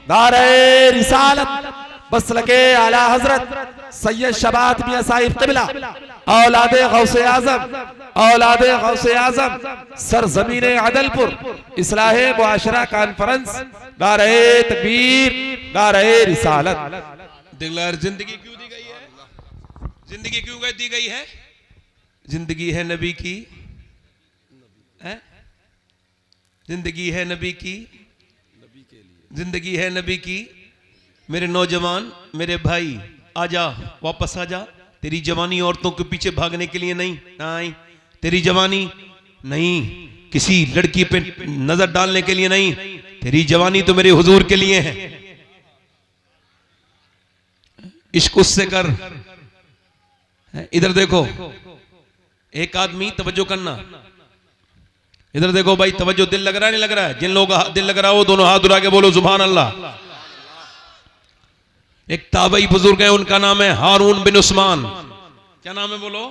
नारे रिसालत, मसलके आला हजरत सैयद शबात मियां साहिब क़िबला, औलादे गौसे आज़म, औलादे गौसे आज़म, सरज़मीने अदलपुर, इस्लाहे मुआशरा कॉन्फ्रेंस। नारे तकबीर, नारे रिसालत। दिलदार जिंदगी क्यों दी गई है? जिंदगी क्यों दी गई है? जिंदगी है नबी की, है? जिंदगी है नबी की, जिंदगी है नबी की। मेरे नौजवान, मेरे भाई, आजा, वापस आजा। तेरी जवानी औरतों के पीछे भागने के लिए नहीं, नहीं। तेरी जवानी नहीं किसी लड़की पे नजर डालने के लिए नहीं, तेरी जवानी तो मेरे हुजूर के लिए है। इश्क उससे कर। इधर देखो, एक आदमी, तवज्जो करना, इधर देखो भाई, तवज्जो। दिल लग रहा है नहीं लग रहा है? जिन लोगों का दिल लग रहा हो दोनों हाथ उठा के बोलो सुभान अल्लाह। एक ताबई बुजुर्ग है, उनका नाम है हारून बिन उस्मान। क्या नाम है बोलो?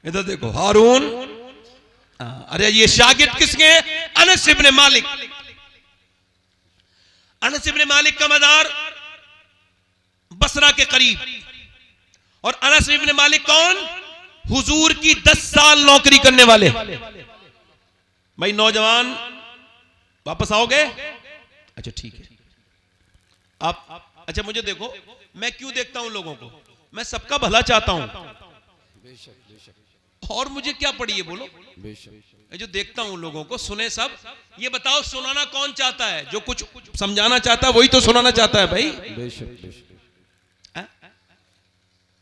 इधर देखो, हारून। अरे ये शागिर्द किसके हैं? अनस इब्ने मालिक। अनस इब्ने मालिक का मज़ार बसरा के करीब, और अनस इब्न मालिक कौन? हुजूर की 10 साल नौकरी करने वाले। भाई नौजवान वापस आओगे? अच्छा ठीक है। आप अच्छा मुझे देखो, मैं क्यों देखता हूं लोगों को? मैं सबका भला चाहता हूं, और मुझे क्या पड़ी है बोलो? मैं जो देखता हूं लोगों को, सुने सब। ये बताओ सुनाना कौन चाहता है? जो कुछ समझाना चाहता है वही तो सुनाना चाहता है भाई।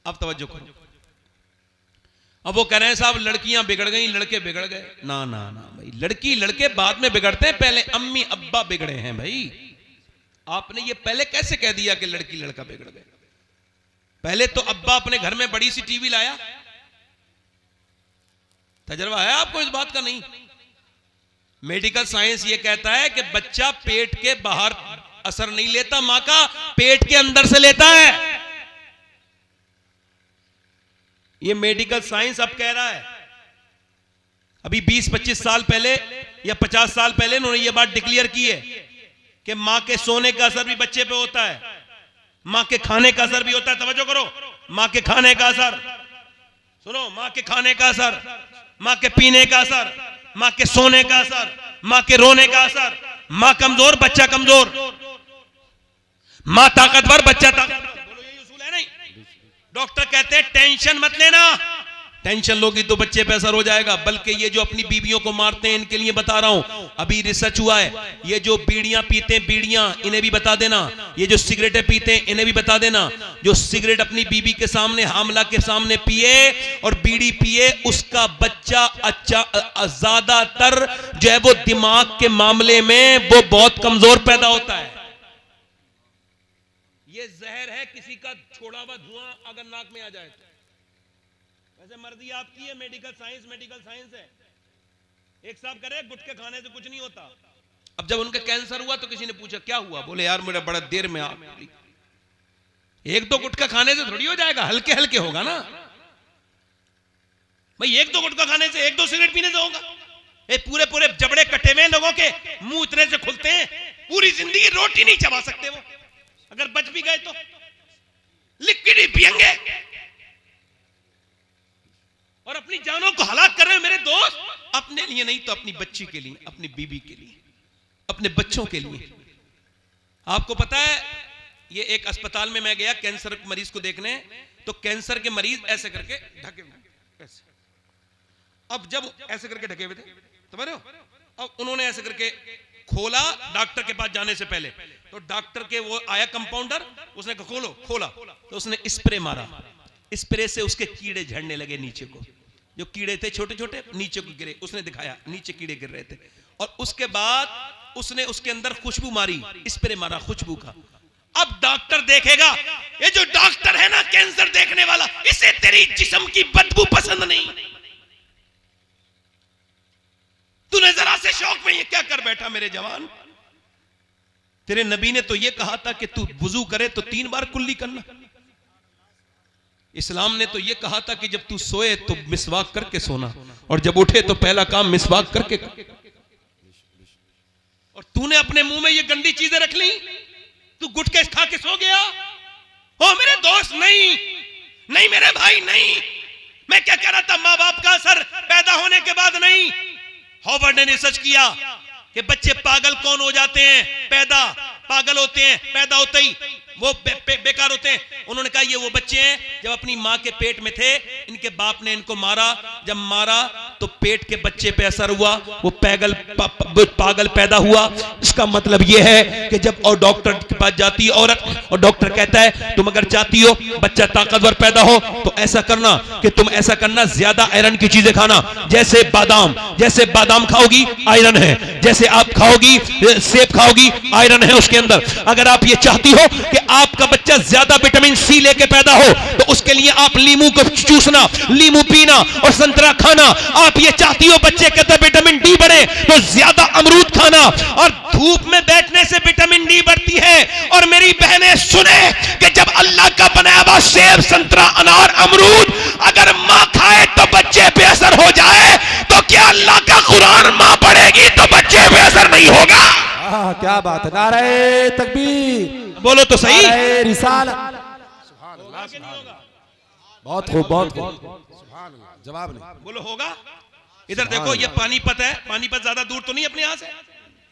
अब तवज्जो करो। अब वो कह रहे हैं साहब लड़कियां बिगड़ गई, लड़के बिगड़ गए। ना ना ना भाई, लड़की लड़के बाद में बिगड़ते हैं, पहले अम्मी अब्बा बिगड़े हैं भाई। आपने ये पहले कैसे कह दिया कि लड़की लड़का बिगड़ गए? पहले तो अब्बा अपने घर में बड़ी सी टीवी लाया। तजर्बा है आपको इस बात का? नहीं। मेडिकल साइंस ये कहता है कि बच्चा पेट के बाहर असर नहीं लेता, मां का पेट के अंदर से लेता है। ये मेडिकल साइंस अब कह रहा है। अभी 20-25 साल पहले या 50 साल पहले उन्होंने ये बात डिक्लेयर की है कि मां के सोने का असर भी बच्चे पे होता है, मां के खाने का असर भी होता है। तवज्जो करो, मां के खाने का असर सुनो, मां के खाने का असर, मां के पीने का असर, मां के सोने का असर, मां के रोने का असर। मां कमजोर बच्चा कमजोर, मां ताकतवर बच्चा ताकतवर। बोलो यही उसूल है नहीं? डॉक्टर कहते हैं टेंशन मत लेना, टेंशन लोगी तो बच्चे पे असर हो जाएगा। बल्कि ये जो अपनी बीवियों को मारते हैं इनके लिए बता रहा हूं, अभी रिसर्च हुआ है। ये जो बीड़ियां पीते हैं, बीड़ियां, इन्हें भी बता देना। ये जो सिगरेटें पीते हैं इन्हें भी बता देना। जो सिगरेट अपनी बीवी के सामने, हामला के सामने पिए और बीड़ी पिए, उसका बच्चा अच्छा ज्यादातर जो है वो दिमाग के मामले में वो बहुत कमजोर पैदा होता है। ये जहर है किसी का छोड़ा हुआ धुआं अगर नाक में आ जाए तो। वैसे मर्जी आपकी है, मेडिकल साइंस है। एक साहब करे गुटखे खाने से कुछ नहीं होता। अब जब उनका कैंसर हुआ तो किसी ने पूछा क्या हुआ? बोले यार मेरा बड़ा देर में आग लगी। एक दो गुटखा खाने से थोड़ी हो जाएगा, हल्के हल्के होगा ना भाई। एक दो गुटखा खाने से, एक दो सिगरेट पीने से होगा? पूरे पूरे जबड़े कटे हुए लोगों के मुंह इतने से खुलते हैं, पूरी जिंदगी रोटी नहीं चबा सकते वो। अगर बच भी गए तो लिक्विड ही पिएंगे और अपनी जानों को हलाक कर रहे हैं मेरे दोस्त। अपने लिए नहीं तो अपनी बच्ची के लिए, अपनी बीबी के लिए, अपने बच्चों के लिए। आपको पता है, ये एक अस्पताल में मैं गया कैंसर मरीज को देखने, तो कैंसर के मरीज ऐसे करके ढके हुए ऐसे। अब जब ऐसे करके ढके हुए थे, समझ रहे हो? अब उन्होंने ऐसे करके खोला डॉक्टर के पास जाने से पहले, तो डॉक्टर के वो आया कंपाउंडर, उसने कहा खोलो, खोला तो उसने स्प्रे मारा। स्प्रे से उसके कीड़े झड़ने लगे नीचे को, जो कीड़े थे छोटे छोटे नीचे को गिरे। उसने दिखाया नीचे कीड़े गिर रहे थे, और उसके बाद उसने उसके अंदर खुशबू मारी, स्प्रे मारा खुशबू का। अब डॉक्टर देखेगा, ये जो डॉक्टर है ना कैंसर देखने वाला, इसे तेरी जिस्म की बदबू पसंद नहीं। तूने जरा से शौक में ये क्या कर बैठा मेरे जवान? तेरे नबी ने तो ये कहा था कि तू वुजू करे तो 3 बार कुल्ली करना। इस्लाम ने तो ये कहा था कि जब तू सोए तो मिसवाक करके सोना, और जब उठे तो पहला काम मिसवाक करके। और तूने अपने मुंह में ये गंदी चीजें रख ली, तू गुटके खा के सो गया। ओ मेरे दोस्त, नहीं नहीं मेरे भाई, नहीं। मैं क्या कह रहा था, मां बाप का असर पैदा होने के बाद नहीं। हार्वर्ड ने रिसर्च किया कि बच्चे पागल कौन हो जाते हैं, पैदा पागल होते हैं, पैदा होते ही वो बेकार होते हैं। उन्होंने कहा ये वो बच्चे हैं जब अपनी मां के पेट में थे, इनके बाप ने इनको मारा, जब मारा तो पेट के बच्चे पे असर हुआ, वो पागल पैदा हुआ। इसका मतलब ये है कि जब और डॉक्टर के पास जाती है औरत, और डॉक्टर कहता है तुम अगर चाहती हो बच्चा ताकतवर पैदा हो तो ऐसा करना कि तुम ऐसा करना, ज्यादा आयरन की चीजें खाना, जैसे बादाम खाओगी आयरन है, जैसे आप खाओगी सेब खाओगी आयरन है उसके अंदर। अगर आप ये चाहती हो कि आपका बच्चा ज्यादा विटामिन सी लेके पैदा हो तो उसके लिए आप लीमू को चूसना, लीमू पीना और संतरा खाना। आप ये चाहती हो बच्चे के अंदर विटामिन डी बढ़े तो ज्यादा अमरूद खाना, और धूप में बैठने से विटामिन डी बढ़ती है। और मेरी बहनें सुने कि जब अल्लाह का बनाया हुआ सेब, संतरा, अनार, अमरूद अगर मां खाए तो बच्चे पे असर हो जाए, तो क्या अल्लाह का कुरान मां पढ़ेगी तो बच्चे पे असर नहीं होगा? क्या बात है, नारे तकबीर, बोलो तो सही। रिसालत, बहुत खूब, बहुत खूब। सुभान अल्लाह, जवाब नहीं। बोलो होगा? इधर देखो, ये पानीपत है। पानीपत ज्यादा दूर तो नहीं अपने यहाँ से,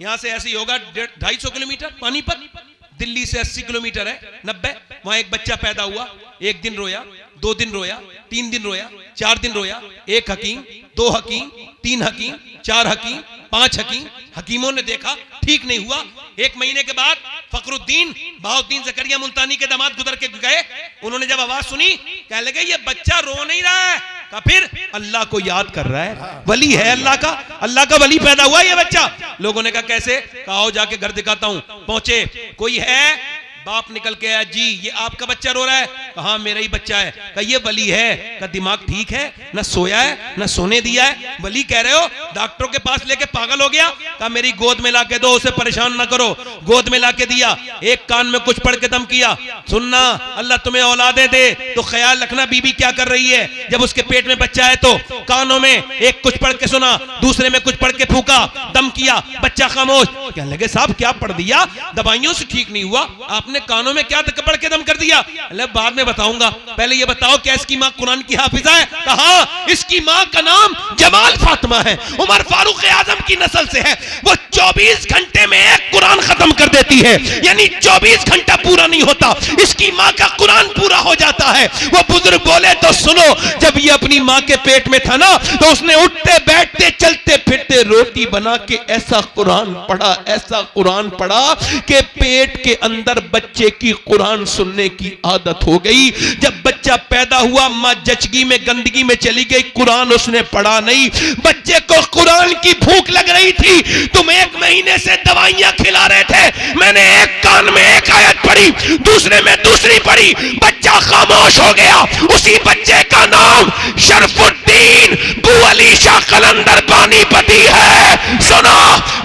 यहाँ से ऐसे ही होगा 250 किलोमीटर। पानीपत दिल्ली से 80 किलोमीटर है, 90। वहां एक बच्चा पैदा हुआ, 1 दिन रोया, 2 दिन रोया, 3 दिन रोया, 4 दिन रोया। 1 हकीम, 2 हकीम, 3 हकीम, 4 हकीम, 5 हकीम, हकीमों ने देखा ठीक नहीं हुआ। 1 महीने के बाद फखरुद्दीन बहाउद्दीन जकरिया मुल्तानी के दामाद गुजर के गए। उन्होंने जब आवाज सुनी, कहने लगे ये बच्चा रो नहीं रहा है, का फिर अल्लाह को याद कर रहा है, वली है अल्लाह का वली पैदा हुआ ये बच्चा। लोगों ने कहा कैसे? कहा आओ जाके घर दिखाता हूं। पहुंचे, कोई है? बाप निकल के आया, जी ये आपका बच्चा रो रहा है? कहा मेरा ही बच्चा है। कहा ये वली है? कहा दिमाग ठीक है? ना सोया है ना सोने दिया है, वली कह रहे हो? डॉक्टरों के पास लेके पागल हो गया। कहा मेरी गोद में लाके दो, उसे परेशान ना करो। गोद में लाके दिया, एक कान में कुछ पढ़ के दम किया, सुनना अल्लाह तुम्हें औलादे दे तो ख्याल रखना बीबी क्या कर रही है। जब उसके पेट में बच्चा है तो कानों में एक कुछ पढ़ के सुना, दूसरे में कुछ पढ़ के फूका, दम किया, बच्चा खामोश। कहने लगे साहब क्या पढ़ दिया, दवाइयों से ठीक नहीं हुआ, आपने कानों में क्या पढ़ के दम कर दिया? बाद में बताऊंगा, पहले ये बताओ क्या इसकी मां कुरान की हाफिजा है? कहा इसकी मां का नाम जमाल फातिमा है, उमर फारूक आजम की नस्ल से है। वो 24 घंटे में एक कुरान खत्म कर देती है, यानी 24 घंटा पूरा नहीं होता, इसकी मां का कुरान पूरा हो जाता है। वो बुजुर्ग बोले तो सुनो, जब ये अपनी मां के पेट में था ना, तो उसने उठते बैठते चलते फिरते रोटी बना के ऐसा कुरान पढ़ा, ऐसा कुरान पढ़ा कि पेट के अंदर बच्चे की कुरान सुनने की आदत हो गई। जब बच्चा पैदा हुआ, मां जचगी में गंदगी में चली गई, कुरान उसने पढ़ा नहीं। बच्चे को कुरान की भूख लग रही थी, तुम 1 महीने से दवाइयां खिला रहे थे, मैंने एक कान में एक आयत पढ़ी, दूसरे में दूसरी पढ़ी, बच्चा खामोश हो गया। उसी बच्चे का नाम शरफुद्दीन बू अली शाह कलंदर पानीपती है। सुनो,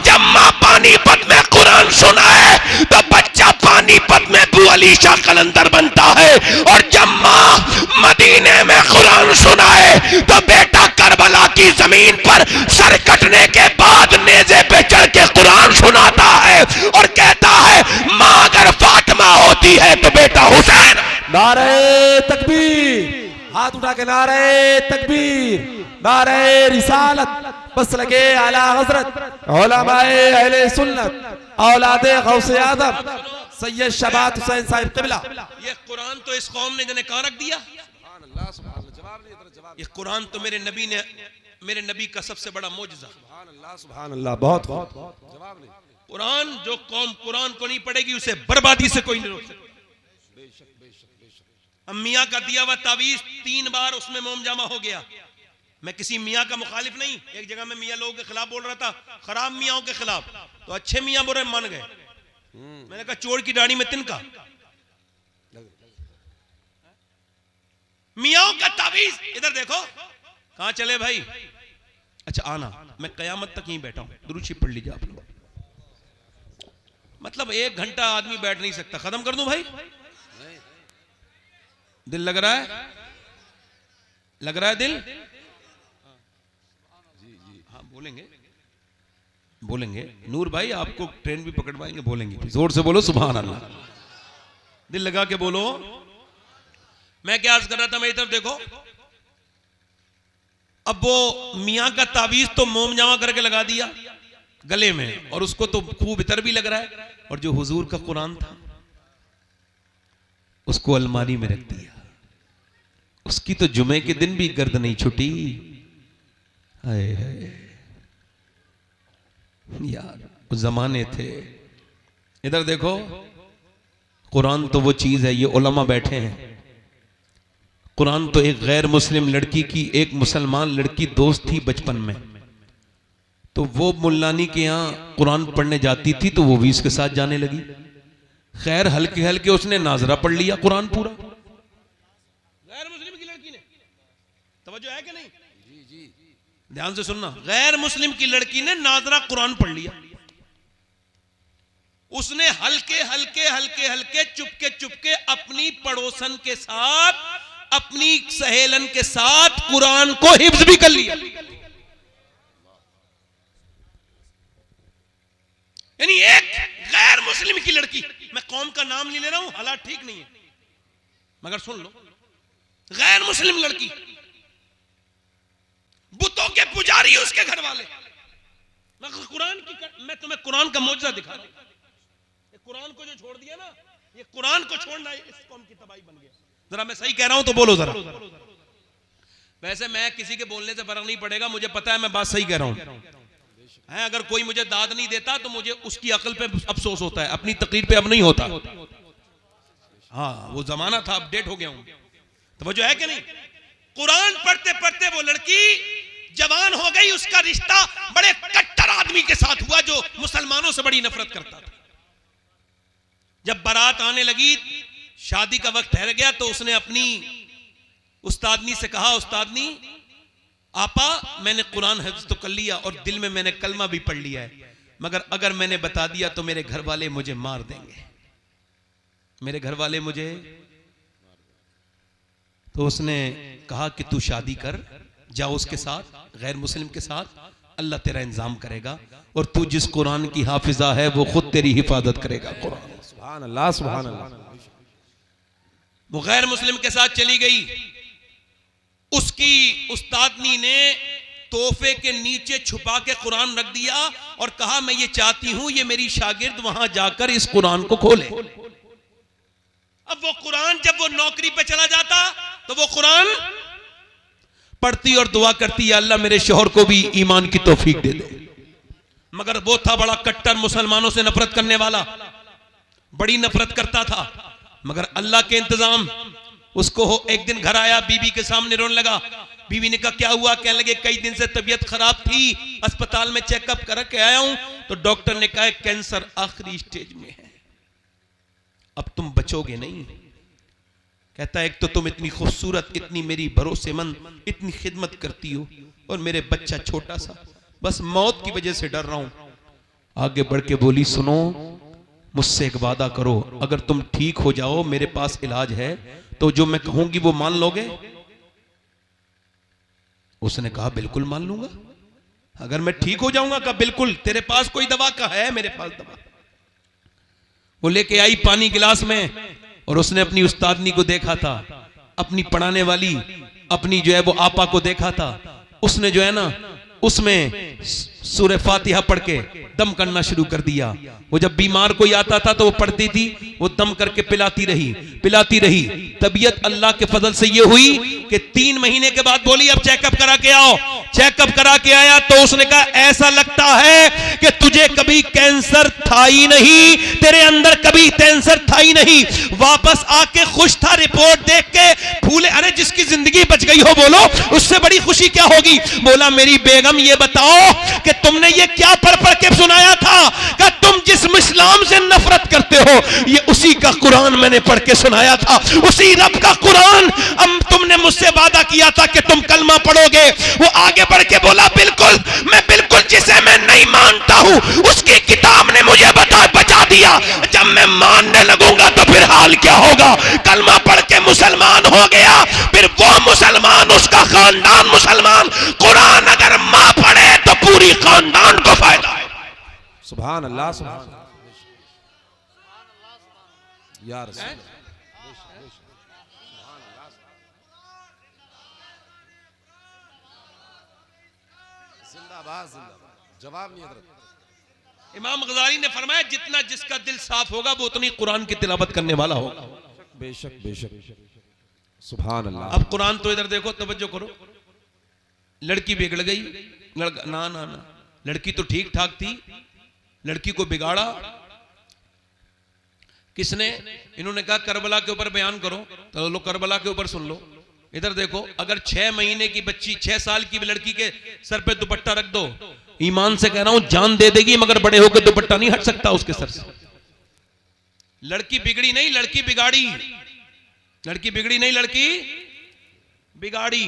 जब मां पानीपत में कुरान सुना है तो बच्चा पानीपत में बू अली शाह कलंदर बनता है, और जब मां मदीने में कुरान सुना है तो बेटा करबला की जमीन पर सर कटने के बाद नेज़े पे चढ़ के कुरान सुनाता है और कहता है मां अगर फातिमा होती है तो बेटा हुसैन। नारे तकबीर, हाथ उठा के नारे तकबीर, नारे रिसालत, बस लगे आला हजरत उलमाए अहले सुन्नत औलादे गौसे आदम सैयद शबात हुसैन साहिब क़िबला। ये कुरान तो इस कौम ने जने कहां रख दिया। ये कुरान तो मेरे नबी का सबसे बड़ा मौजज़ा। सुभान अल्लाह, बहुत जवाब नहीं। कुरान, जो कौम कुरान को नहीं पढ़ेगी उसे बर्बादी से कोई नहीं रोक सकता। अब मियाँ का दिया हुआ तावीज 3 बार उसमें मोम जामा हो गया। मैं किसी मियाँ का मुखालिफ नहीं, एक जगह में मियाँ लोगों के खिलाफ बोल रहा था, खराब मियाँ के खिलाफ, तो अच्छे मियाँ बोल रहे मान गए। मैंने कहा चोर की दाढ़ी में तिनका। मियाँ का तावीज इधर देखो, कहां चले भाई? अच्छा आना, मैं कयामत तक यहीं बैठा हूं, दुरूद शरीफ पढ़ लीजिए आप लोग। मतलब 1 घंटा आदमी बैठ नहीं सकता, खत्म कर दूं भाई? दिल लग रहा है? लग रहा है दिल? हाँ बोलेंगे नूर भाई, आपको ट्रेन भी पकड़वाएंगे, बोलेंगे, जोर से बोलो सुभान अल्लाह, दिल लगा के बोलो। मैं क्या अर्ज कर रहा था, मेरी तरफ देखो। अब वो मियाँ का तावीज तो मोम जामा करके लगा दिया गले में, और उसको तो खूब इतर भी लग रहा है, और जो हुजूर का कुरान था उसको अलमारी में रख दिया। उसकी तो जुमे के दिन भी गर्द नहीं छुटी। हाय हाय यार, वो जमाने थे। इधर देखो, कुरान तो वो चीज है, ये उलमा बैठे हैं। कुरान तो एक गैर मुस्लिम लड़की की एक मुसलमान लड़की दोस्त थी बचपन में, तो वो मुल्लानी के यहाँ कुरान पढ़ने जाती थी तो वो भी इसके साथ जाने लगी। खैर हल्के हल्के उसने नाजरा पढ़ लिया कुरान पूरा। गैर मुस्लिम की लड़की ने, तवज्जो है कि नहीं? जी ध्यान से सुनना, गैर मुस्लिम की लड़की ने नाजरा कुरान पढ़ लिया। उसने हल्के हल्के हल्के हल्के चुपके चुपके अपनी पड़ोसन के साथ, अपनी सहेलन के साथ कुरान को हिफ्ज भी कर लिया। यानी एक गैर मुस्लिम की लड़की, मैं कौम का नाम नहीं ले रहा हूं, हालात ठीक नहीं है, मगर सुन लो, गैर मुस्लिम लड़की, बुतों के पुजारी उसके घर वाले। मैं तुम्हें कुरान का मौजज़ा दिखा रहा हूं। कुरान को जो छोड़ दिया ना, ये कुरान को छोड़ना इस कौम की तबाही बन गया। जरा मैं सही कह रहा हूं तो बोलो जरा। वैसे मैं किसी के बोलने से फर्क नहीं पड़ेगा, मुझे पता है मैं बात सही कह रहा हूं। अगर कोई मुझे दाद नहीं देता तो मुझे उसकी अकल पे अफसोस होता है, अपनी तकरीर पे अब नहीं होता। हाँ, वो जमाना था, अपडेट हो गया हूं। तो वो जो है कि नहीं, कुरान पढ़ते पढ़ते वो लड़की जवान हो गई। उसका रिश्ता बड़े कट्टर आदमी के साथ हुआ जो मुसलमानों से बड़ी नफरत करता था। जब बारात आने लगी, शादी का वक्त ठहर गया, तो उसने अपनी उस्तादनी से कहा, उस्तादनी आपा, मैंने कुरान हिफ्ज़ तो कर लिया और दिल में मैंने कलमा भी पढ़ लिया है, मगर अगर मैंने बता दिया तो मेरे घर वाले मुझे मार देंगे, मेरे घर वाले मुझे। तो उसने कहा कि तू शादी कर, जाओ उसके साथ, गैर मुस्लिम के साथ, अल्लाह तेरा इंतजाम करेगा और तू जिस कुरान की हाफिजा है वो खुद तेरी हिफाजत करेगा। कुरान, सुभान अल्लाह, सुभान अल्लाह। वो गैर मुस्लिम के साथ चली गई। उसकी उस्तादनी ने तोहफे के नीचे छुपा के कुरान रख दिया और कहा मैं ये चाहती हूं ये मेरी शागिर्द वहां जाकर इस कुरान को खोले। अब वो कुरान जब वो नौकरी पे चला जाता तो वो कुरान पढ़ती और दुआ करती, या अल्लाह मेरे शौहर को भी ईमान की तौफीक दे दे। मगर वो था बड़ा कट्टर, मुसलमानों से नफरत करने वाला, बड़ी नफरत करता था। मगर अल्लाह के इंतजाम, उसको एक दिन घर आया, बीबी के सामने रोने लगा। बीबी ने कहा क्या हुआ? कहने लगे कई दिन से तबीयत खराब थी, अस्पताल में चेकअप करा के आया हूं तो डॉक्टर ने कहा कैंसर आखिरी स्टेज में है, अब तुम बचोगे नहीं। कहता है एक तो तुम इतनी खूबसूरत, इतनी मेरी भरोसेमंद, इतनी खिदमत करती हो और मेरे बच्चा छोटा सा, बस मौत की वजह से डर रहा हूं। आगे बढ़ के बोली सुनो, मुझसे एक वादा करो, अगर तुम ठीक हो जाओ, मेरे पास इलाज है, तो जो मैं कहूंगी वो मान लोगे? उसने कहा बिल्कुल मान लूंगा, अगर मैं ठीक हो जाऊंगा। कहा बिल्कुल, तेरे पास कोई दवा का है? मेरे पास दवा। वो लेके आई पानी गिलास में और उसने अपनी उस्तादनी को देखा था, अपनी पढ़ाने वाली, अपनी जो है वो आपा को देखा था। उसने जो है ना उसमें सूरह फातिहा पढ़ के दम करना शुरू कर दिया। वो जब बीमार कोई आता था तो वो पढ़ती थी, वो दम करके पिलाती रही। तबीयत अल्लाह के फजल से ये हुई कि 3 महीने के बाद बोली अब चेकअप करा के आओ। चेकअप करा के आया तो उसने कहा ऐसा लगता है कि तुझे कभी कैंसर था ही नहीं, तेरे अंदर कभी कैंसर था ही नहीं। वापस आके खुश था, रिपोर्ट देख के फूले। अरे जिसकी जिंदगी बच गई हो बोलो, उससे बड़ी खुशी क्या होगी? बोला मेरी बेगम ये बताओ कि तुमने ये क्या पढ़ पढ़ के सुनाया था? कि तुम जिस इस्लाम से नफरत करते हो, ये उसी का कुरान मैंने पढ़ के सुनाया था, उसी रब का कुरान। अब तुमने मुझसे वादा किया था कि तुम कलमा पढ़ोगे। वो आगे बढ़ के बोला बिल्कुल, मैं बिल्कुल जिसे मैं नहीं मानता हूं उसकी किताब ने मुझे बचा दिया। जब मैं मानने लगूंगा तो फिर हाल क्या होगा? कलमा पढ़ के मुसलमान हो गया, फिर वो मुसलमान, उसका खानदान मुसलमान। कुरान अगर मां पढ़े तो पूरी खानदान को फायदा है। सुभान अल्लाह, सुभान अल्लाह या रसूल। जिंदाबाद, जिंदाबाद। जवाब नहीं हजरत। इमाम गजाली ने फरमाया जितना जिसका दिल साफ होगा वो उतनी कुरान की तिलावत करने वाला होगा। बेशक बेशक, सुभान अल्लाह। अब कुरान तो इधर देखो, तवज्जो करो। लड़की बिगड़ गई, ना ना ना, लड़की तो ठीक ठाक थी, लड़की को बिगाड़ा किसने? इन्होंने कहा करबला के ऊपर बयान करो, तो लो करबला के ऊपर सुन लो। इधर देखो, अगर 6 महीने की बच्ची, 6 साल की लड़की के सर पे दुपट्टा रख दो, ईमान से कह रहा हूं जान दे देगी, मगर बड़े होकर दुपट्टा नहीं हट सकता उसके सर से। लड़की बिगड़ी नहीं, लड़की बिगाड़ी। लड़की बिगड़ी नहीं, लड़की बिगाड़ी।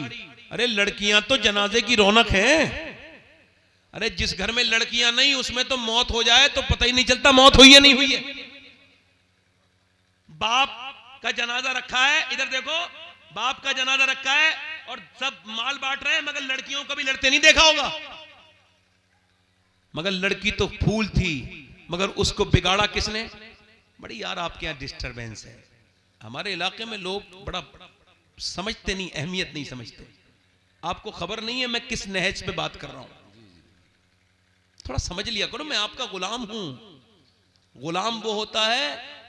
अरे लड़कियां तो जनाजे की रौनक है। अरे जिस घर में लड़कियां नहीं उसमें तो मौत हो जाए तो पता ही नहीं चलता मौत हुई है नहीं हुई है। बाप का जनाजा रखा है, इधर देखो, बाप का जनाजा रखा है और सब माल बांट रहे हैं, मगर लड़कियों को भी लड़ते नहीं देखा होगा। मगर लड़की तो फूल थी, मगर उसको बिगाड़ा किसने? बड़ी यार आपके यहां डिस्टरबेंस है। हमारे इलाके में लोग बड़ा समझते नहीं, अहमियत नहीं समझते। आपको खबर नहीं है मैं किस नहज पे बात कर रहा हूं, थोड़ा समझ लिया करो। मैं आपका गुलाम हूं। गुलाम वो होता है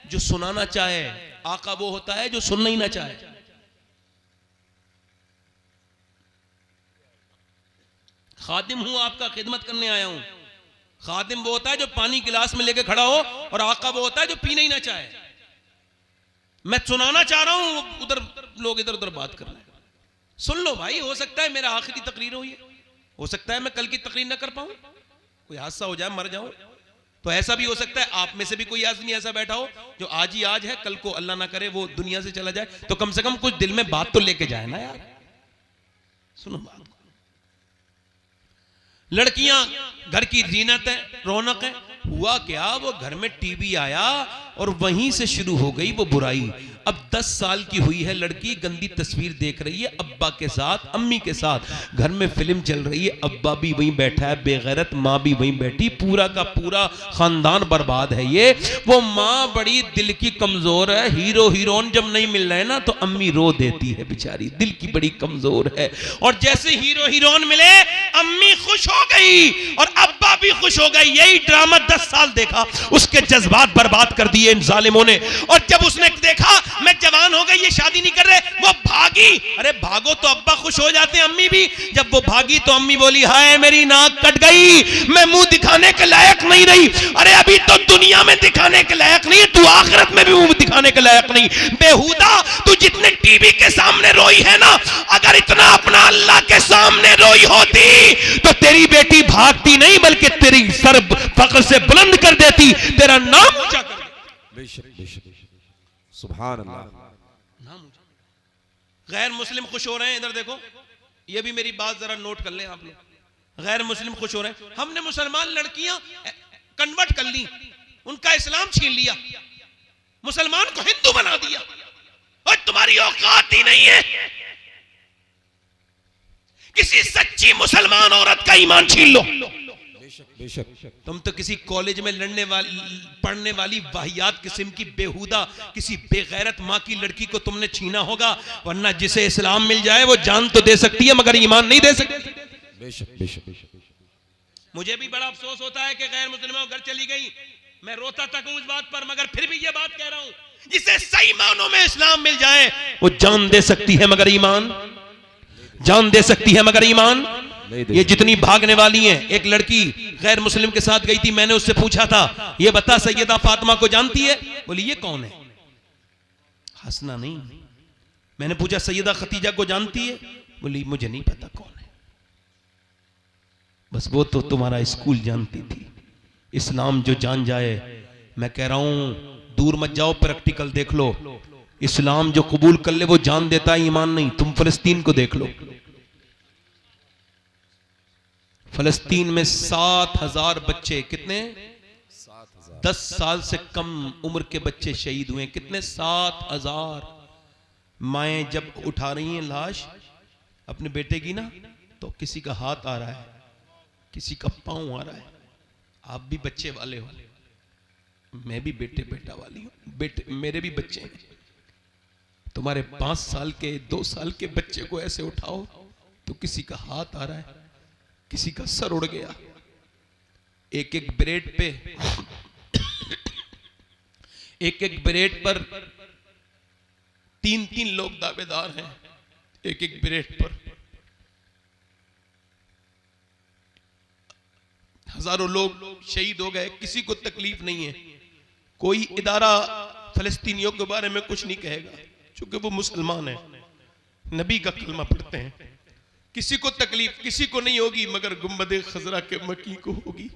जो सुनाना चाहे, आका वो होता है जो सुनना ही ना चाहे। खादिम हूं, आपका खिदमत करने आया हूं। खादिम वो होता है जो पानी गिलास में लेके खड़ा हो, और आका वो होता है जो पीना ही ना चाहे। मैं सुनाना चाह रहा हूं, उधर लोग इधर उधर बात कर रहे हैं। सुन लो भाई, हो सकता है मेरा आखिरी तकरीर हो, ये हो सकता है मैं कल की तकरीर ना कर पाऊं, कोई हादसा हो जाए, मर जाऊं। तो ऐसा भी हो सकता है आप में से भी कोई आदमी ऐसा बैठा हो जो आज ही आज है, कल को अल्लाह ना करे वो दुनिया से चला जाए, तो कम से कम कुछ दिल में बात तो लेके जाए ना यार। सुनो बात, लड़कियां घर की जीनत है, रौनक है। हुआ क्या, वो घर में टीवी आया और वहीं से शुरू हो गई वो बुराई। अब 10 साल की हुई है लड़की, गंदी तस्वीर देख रही है अब्बा के साथ, अम्मी के साथ। घर में फिल्म चल रही है, अब्बा भी वहीं बैठा है बेगैरत, माँ भी वहीं बैठी, पूरा का पूरा खानदान बर्बाद है ये। वो माँ बड़ी दिल की कमजोर है, हीरो हीरोइन जब नहीं मिल रहे ना तो अम्मी रो देती है बेचारी, दिल की बड़ी कमजोर है। और जैसे हीरो हीरोइन मिले अम्मी खुश हो गई और अब्बा भी खुश हो गए। यही ड्रामा 10 साल देखा, उसके जज्बात बर्बाद कर दिए इन जालिमों ने। और जब उसने देखा मैं जवान हो गई, ये शादी नहीं कर रहे, वो भागी। अरे भागो तो अब्बा खुश हो जाते हैं, अम्मी भी। जब वो भागी तो अम्मी बोली हाय मेरी नाक कट गई, मैं मुंह दिखाने के लायक नहीं रही। अरे अभी तो दुनिया में दिखाने के लायक नहीं, तू आखिरत में भी मुंह दिखाने के लायक नहीं। बेहुदा, तू जितने टीवी के सामने रोई है ना, अगर इतना अपना अल्लाह के सामने रोई होती तो तेरी बेटी भागती नहीं, बल्कि तेरी सर फख्र से बुलंद कर देती, तेरा नाम ऊंचा कर देती। बेशक बेशक, सुभान अल्लाह। नाम ऊंचा। गैर मुस्लिम खुश हो रहे हैं, इधर देखो, ये भी मेरी बात जरा नोट कर लें आप लोग। गैर मुस्लिम खुश हो रहे हैं, हमने मुसलमान लड़कियां कन्वर्ट कर ली, उनका इस्लाम छीन लिया, मुसलमान को हिंदू बना दिया। और तुम्हारी औकात ही नहीं है किसी सच्ची मुसलमान औरत का ईमान छीन लो। बेशक, तुम तो किसी कॉलेज में पढ़ने वाली वाहियात किस्म की बेहुदा, किसी बेगैरत माँ की लड़की को तुमने छीना होगा, वरना जिसे इस्लाम मिल जाए वो जान तो दे सकती है मगर ईमान नहीं दे सकती। बेशक बेशक, मुझे भी बड़ा अफसोस होता है कि गैर मुस्लिमों घर चली गई, मैं रोता तक हूं इस बात पर, मगर फिर भी ये बात कह रहा हूं, जिसे सही मानों में इस्लाम मिल जाए वो जान दे सकती है मगर ईमान, जान दे सकती है मगर ईमान। ये जितनी भागने वाली हैं, एक लड़की गैर मुस्लिम के साथ गई थी, मैंने उससे पूछा था ये बता सैयदा फातिमा को जानती है? बोली ये कौन है? हंसना नहीं। मैंने पूछा सैयदा खतीजा को जानती है? बोली मुझे नहीं पता कौन है, बस वो तो तुम्हारा स्कूल जानती थी। इस्लाम जो जान जाए, मैं कह रहा हूं दूर मत जाओ, प्रैक्टिकल देख लो, इस्लाम जो कबूल कर ले वो जान देता है, ईमान नहीं। तुम फिलिस्तीन को देख लो, फिलिस्तीन में 7,000 बच्चे, कितने? 10 साल से कम उम्र के बच्चे शहीद हुए। कितने? 7,000। माएं जब उठा रही हैं लाश अपने बेटे की ना, तो किसी का हाथ आ रहा है, किसी का पांव आ रहा है। आप भी बच्चे वाले हो, मैं भी बेटा वाली हूं, बेटे मेरे भी बच्चे हैं। तुम्हारे 5 साल के 2 साल के बच्चे को ऐसे उठाओ तो किसी का हाथ आ रहा है, किसी का सर उड़ गया। एक एक ब्रेड पे एक ब्रेड पर 3-3 लोग दावेदार हैं, एक ब्रेड पर। हजारों लोग शहीद हो गए, किसी को तकलीफ नहीं है। कोई इदारा फिलिस्तीनियों के बारे में कुछ नहीं कहेगा, क्योंकि वो मुसलमान है, नबी का कलमा पढ़ते हैं। किसी को तकलीफ किसी को नहीं होगी, मगर गुंबदे खजरा के मकी को होगी।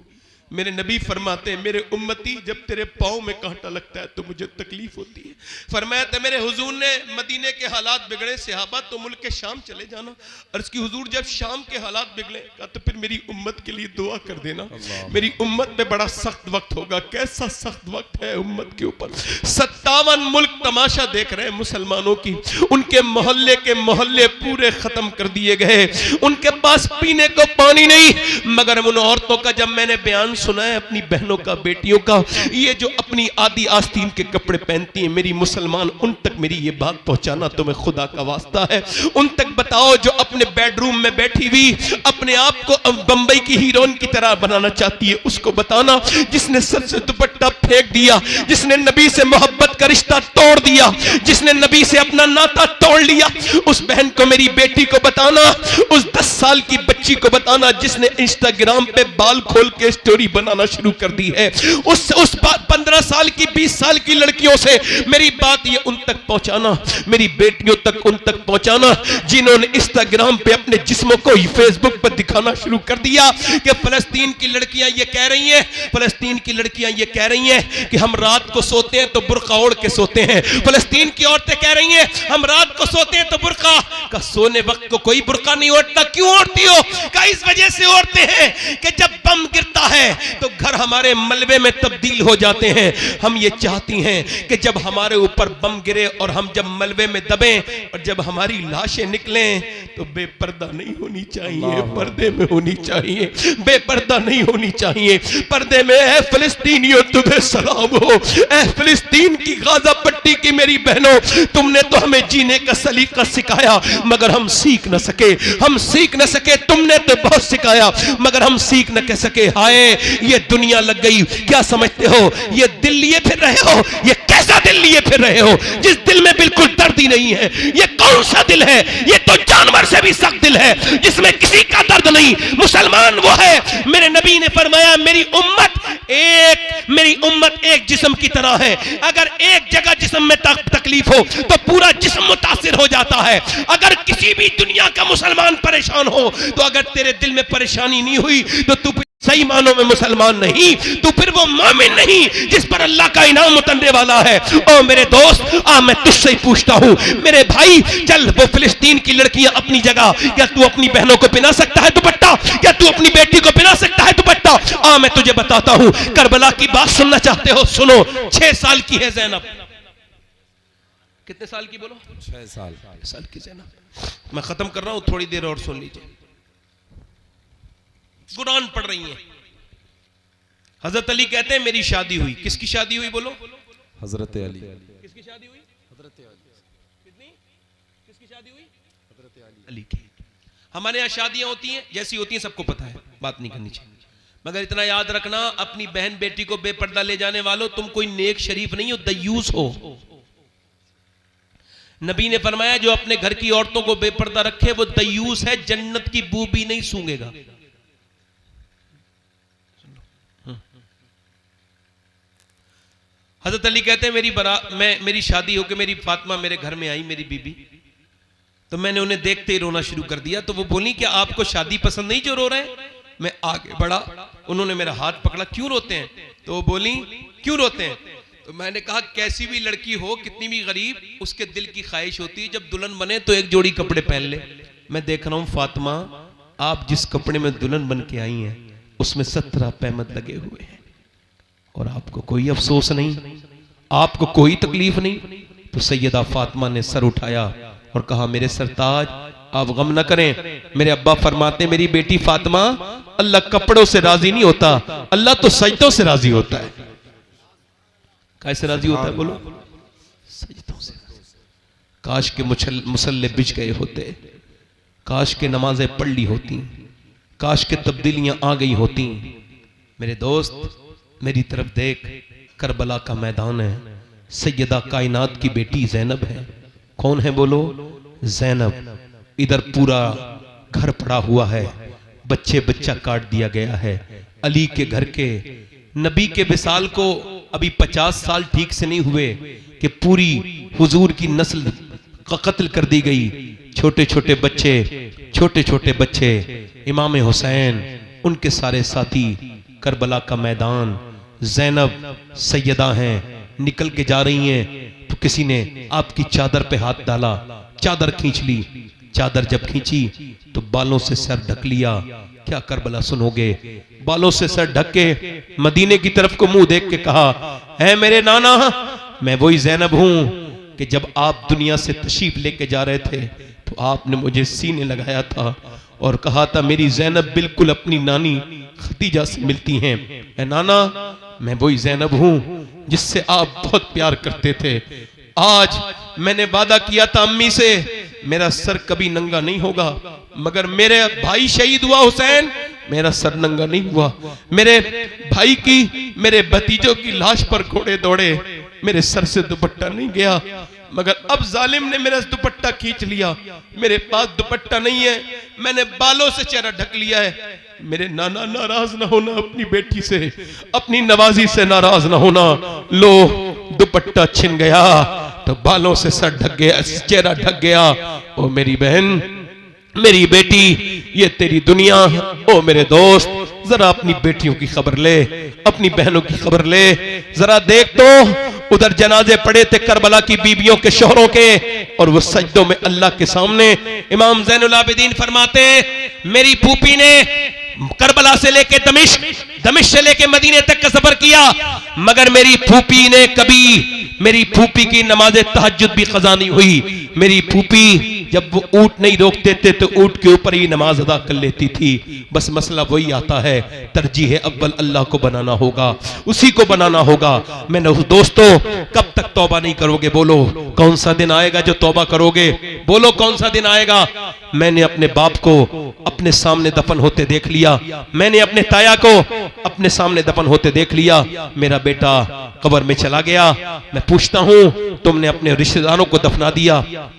मेरे नबी फरमाते हैं मेरे उम्मती जब तेरे पाँव में कांटा लगता है तो मुझे तकलीफ होती है। फरमाया था मेरे हुजूर ने मदीने के हालात बिगड़े, सहाबा तो मुल्क शाम चले जाना। अर्ज की हुजूर जब शाम के हालात बिगड़े कहा तो फिर मेरी उम्मत के लिए दुआ कर देना, मेरी उम्मत में बड़ा सख्त वक्त होगा। कैसा सख्त वक्त है उम्मत के ऊपर? 57 मुल्क तमाशा देख रहे हैं मुसलमानों की, उनके मोहल्ले के मोहल्ले पूरे खत्म कर दिए गए, उनके पास पीने को पानी नहीं। मगर उन औरतों का जब मैंने बयान सुना है अपनी बहनों का, बेटियों का, ये जो अपनी आदि आस्तीन के कपड़े पहनती हैं, मेरी मुसलमान उन तक मेरी ये बात पहुंचाना तुम्हें खुदा का वास्ता है। उन तक बताओ जो अपने बेडरूम में बैठी हुई अपने आप को बंबई की हीरोइन की तरह बनाना चाहती है, उसको बताना। जिसने सर से दुपट्टा फेंक दिया, जिसने नबी से मोहब्बत का रिश्ता तोड़ दिया, जिसने नबी से अपना नाता तोड़ लिया, उस बहन को, मेरी बेटी को बताना। उस 10 साल की बच्ची को बताना जिसने इंस्टाग्राम पे बाल खोल के स्टोरी बनाना शुरू कर दी है। उस 15 साल की, 20 साल की लड़कियों से मेरी बात ये उन तक पहुंचाना, मेरी बेटियों तक उन तक पहुंचाना जिन्होंने इंस्टाग्राम पे अपने जिस्मों को फेसबुक पर दिखाना शुरू कर दिया कि फलस्तीन की लड़कियां ये कह रही हैं, फलस्तीन की लड़कियां ये कह रही हैं कि हम रात को सोते हैं तो बुर्का ओढ़ के सोते हैं। फलस्तीन की औरतें कह रही हैं हम रात को सोते हैं तो बुर्का का, सोने वक्त को कोई बुर्का नहीं ओढ़ता। क्यों ओढ़ती हो? का इस वजह से ओढ़ते हैं कि जब बम गिरता है तो घर हमारे मलबे में तब्दील हो जाते हैं। हम ये चाहती हैं कि जब हमारे ऊपर बम गिरे और हम जब मलबे में दबें और जब हमारी लाशें निकलें तो बेपर्दा नहीं होनी चाहिए, पर्दे में होनी चाहिए, बेपर्दा नहीं होनी चाहिए, पर्दे में। ऐ फिलिस्तीनियों तुम्हें सलाम हो, ऐ फिलिस्तीन की गाजा पट्टी की मेरी बहनों, तुमने तो हमें जीने का सलीका सिखाया मगर हम सीख न सके, हम सीख न सके। तुमने तो बहुत सिखाया मगर हम सीख न कह सके। हाय ये दुनिया लग गई, क्या समझते हो ये दिल लिए फिर रहे हो? ये कैसा दिल लिए फिर रहे हो जिस दिल में बिल्कुल दर्द ही नहीं है? ये कौन सा दिल है? ये तो जानवर से भी सख्त दिल है जिसमें किसी का दर्द नहीं। मुसलमान वो है, मेरे नबी ने फरमाया मेरी उम्मत एक जिस्म की तरह है। अगर एक जगह जिस्म में तकलीफ हो तो पूरा जिस्म मुतासिर हो जाता है। अगर किसी भी दुनिया का मुसलमान परेशान हो तो अगर तेरे दिल में परेशानी नहीं हुई तो तू सही मानों में मुसलमान नहीं, तो फिर वो मोमिन नहीं जिस पर अल्लाह का इनाम उतरने वाला है। ओ मेरे दोस्त, मैं तुझसे ही पूछता हूं मेरे भाई, चल वो फिलिस्तीन की लड़कियां अपनी जगह, क्या तू अपनी बहनों को पहना सकता है दुपट्टा? क्या तू अपनी बेटी को पहना सकता है दुपट्टा? मैं तुझे बताता हूं, करबला की बात सुनना चाहते हो? सुनो। 6 साल की है ज़ैनब। कितने साल की बोलो? 6 साल की ज़ैनब। मैं खत्म कर रहा हूं, थोड़ी देर और सुन लीजिए। कुरान पढ़ रही हैं। हजरत अली कहते हैं मेरी शादी हुई। किसकी शादी हुई बोलो? हजरत अली। किसकी शादी हुई? हजरत अली। कितनी? किसकी शादी हुई? हजरत अली की। हमारे यहाँ शादियां होती हैं, जैसी होती हैं सबको पता है, बात नहीं करनी चाहिए। मगर इतना याद रखना, अपनी बहन बेटी को बेपर्दा ले जाने वालों, तुम कोई नेक शरीफ नहीं हो, दयूस हो। नबी ने फरमाया जो अपने घर की औरतों को बेपर्दा रखे वो दयूस है, जन्नत की बू भी नहीं सूंघेगा। हजरत अली कहते हैं मेरी शादी होकर मेरी फातिमा मेरे घर में आई, मेरी बीबी, तो मैंने उन्हें देखते ही रोना शुरू कर दिया। तो वो बोली कि आपको शादी पसंद नहीं जो रो रहे हैं? मैं आगे बढ़ा, उन्होंने मेरा हाथ पकड़ा, क्यों रोते हैं? तो वो बोली क्यों रोते हैं? तो मैंने कहा कैसी भी लड़की हो, कितनी भी गरीब, उसके दिल की ख्वाहिश होती है जब दुल्हन बने तो एक जोड़ी कपड़े पहन ले। मैं देख रहा हूं फातिमा, आप जिस कपड़े में दुल्हन बन के आई हैं उसमें 17 पैमद लगे हुए हैं और आपको कोई अफसोस नहीं, आपको कोई तकलीफ नहीं। तो सैयदा फातिमा ने सर उठाया और कहा मेरे सरताज आप गम न करें। मेरे अब्बा फरमाते मेरी बेटी फातिमा, अल्लाह कपड़ों से राजी नहीं होता, अल्लाह तो सजदों से राजी होता है। कैसे राजी होता है बोलो? सजदों से। काश के मुसल्ले बिछ गए होते, काश के नमाजें पढ़ ली होती, काश के तब्दीलियां आ गई होती। मेरे दोस्त मेरी तरफ देख, करबला का मैदान है, सैयदा कायनात की बेटी ज़ैनब है। कौन है बोलो? ज़ैनब। इधर पूरा घर पड़ा हुआ है, बच्चा काट दिया गया है। अली के घर के नबी के विसाल को अभी 50 साल ठीक से नहीं हुए कि पूरी हुजूर की नस्ल का कत्ल कर दी गई। छोटे छोटे बच्चे, इमाम हुसैन, उनके सारे साथी, करबला का मैदान। ज़ैनब सैयदा हैं, निकल के जा रही हैं तो किसी ने आपकी चादर पे हाथ डाला, चादर खींच ली। चादर जब खींची तो बालों से सर ढक लिया। क्या करबला सुनोगे? बालों से सर ढक के मदीने की तरफ को मुंह देख के कहा, है मेरे नाना, मैं वही ज़ैनब हूं कि जब आप दुनिया से तशरीफ लेके जा रहे थे तो आपने मुझे सीने लगाया था और कहा था मेरी ज़ैनब बिल्कुल अपनी नानी खदीजा से मिलती हैं। ए नाना, मैं वही ज़ैनब हूं जिससे आप बहुत प्यार करते थे। आज मैंने वादा किया था अम्मी से मेरा सर कभी नंगा नहीं होगा, मगर मेरे भाई शहीद हुआ हुसैन, मेरा सर नंगा नहीं हुआ। मेरे भाई की, मेरे भतीजों की लाश पर घोड़े दौड़े, मेरे सर से दुपट्टा नहीं गया, मगर अब जालिम ने मेरा दुपट्टा खींच लिया। मेरे पास दुपट्टा नहीं है, मैंने बालों से चेहरा ढक लिया है। मेरे नाना नाराज ना होना अपनी बेटी से, अपनी नवाजी से नाराज ना होना। लो दुपट्टा छिन गया तो बालों से सर ढक गया, चेहरा ढक गया। ओ मेरी बहन, मेरी बेटी, ये तेरी दुनिया। ओ मेरे दोस्त, जरा अपनी बेटियों की खबर ले, अपनी बहनों की खबर ले। जरा देख तो उधर जनाजे पड़े थे करबला की बीबियों के, शोहरों के, और वो सजदों में अल्लाह के सामने। इमाम ज़ैनुल आबिदीन फरमाते मेरी फूफी ने करबला से लेके दमिश्क से लेके मदीने तक का सफर किया, मगर मेरी फूफी ने कभी, मेरी फूफी की नमाज तहज्जुद भी कज़ा नहीं हुई। मेरी फूफी जब वो ऊंट नहीं रोकते थे तो ऊंट के ऊपर ही नमाज अदा कर लेती थी। बस मसला वही आता है, तरजीह अव्वल अल्लाह को बनाना होगा, उसी को बनाना होगा। मैंने दोस्तों, कब तक तौबा नहीं करोगे? बोलो कौन सा दिन आएगा जो तौबा करोगे? बोलो कौन सा दिन आएगा? मैंने अपने बाप को अपने सामने दफन होते देख लिया, मैंने अपने ताया को अपने सामने दफन होते देख लिया। मेरा बेटा कब्र में चला गया, मैं पूछता हूं तुमने अपने रिश्तेदारों को दफना दिया,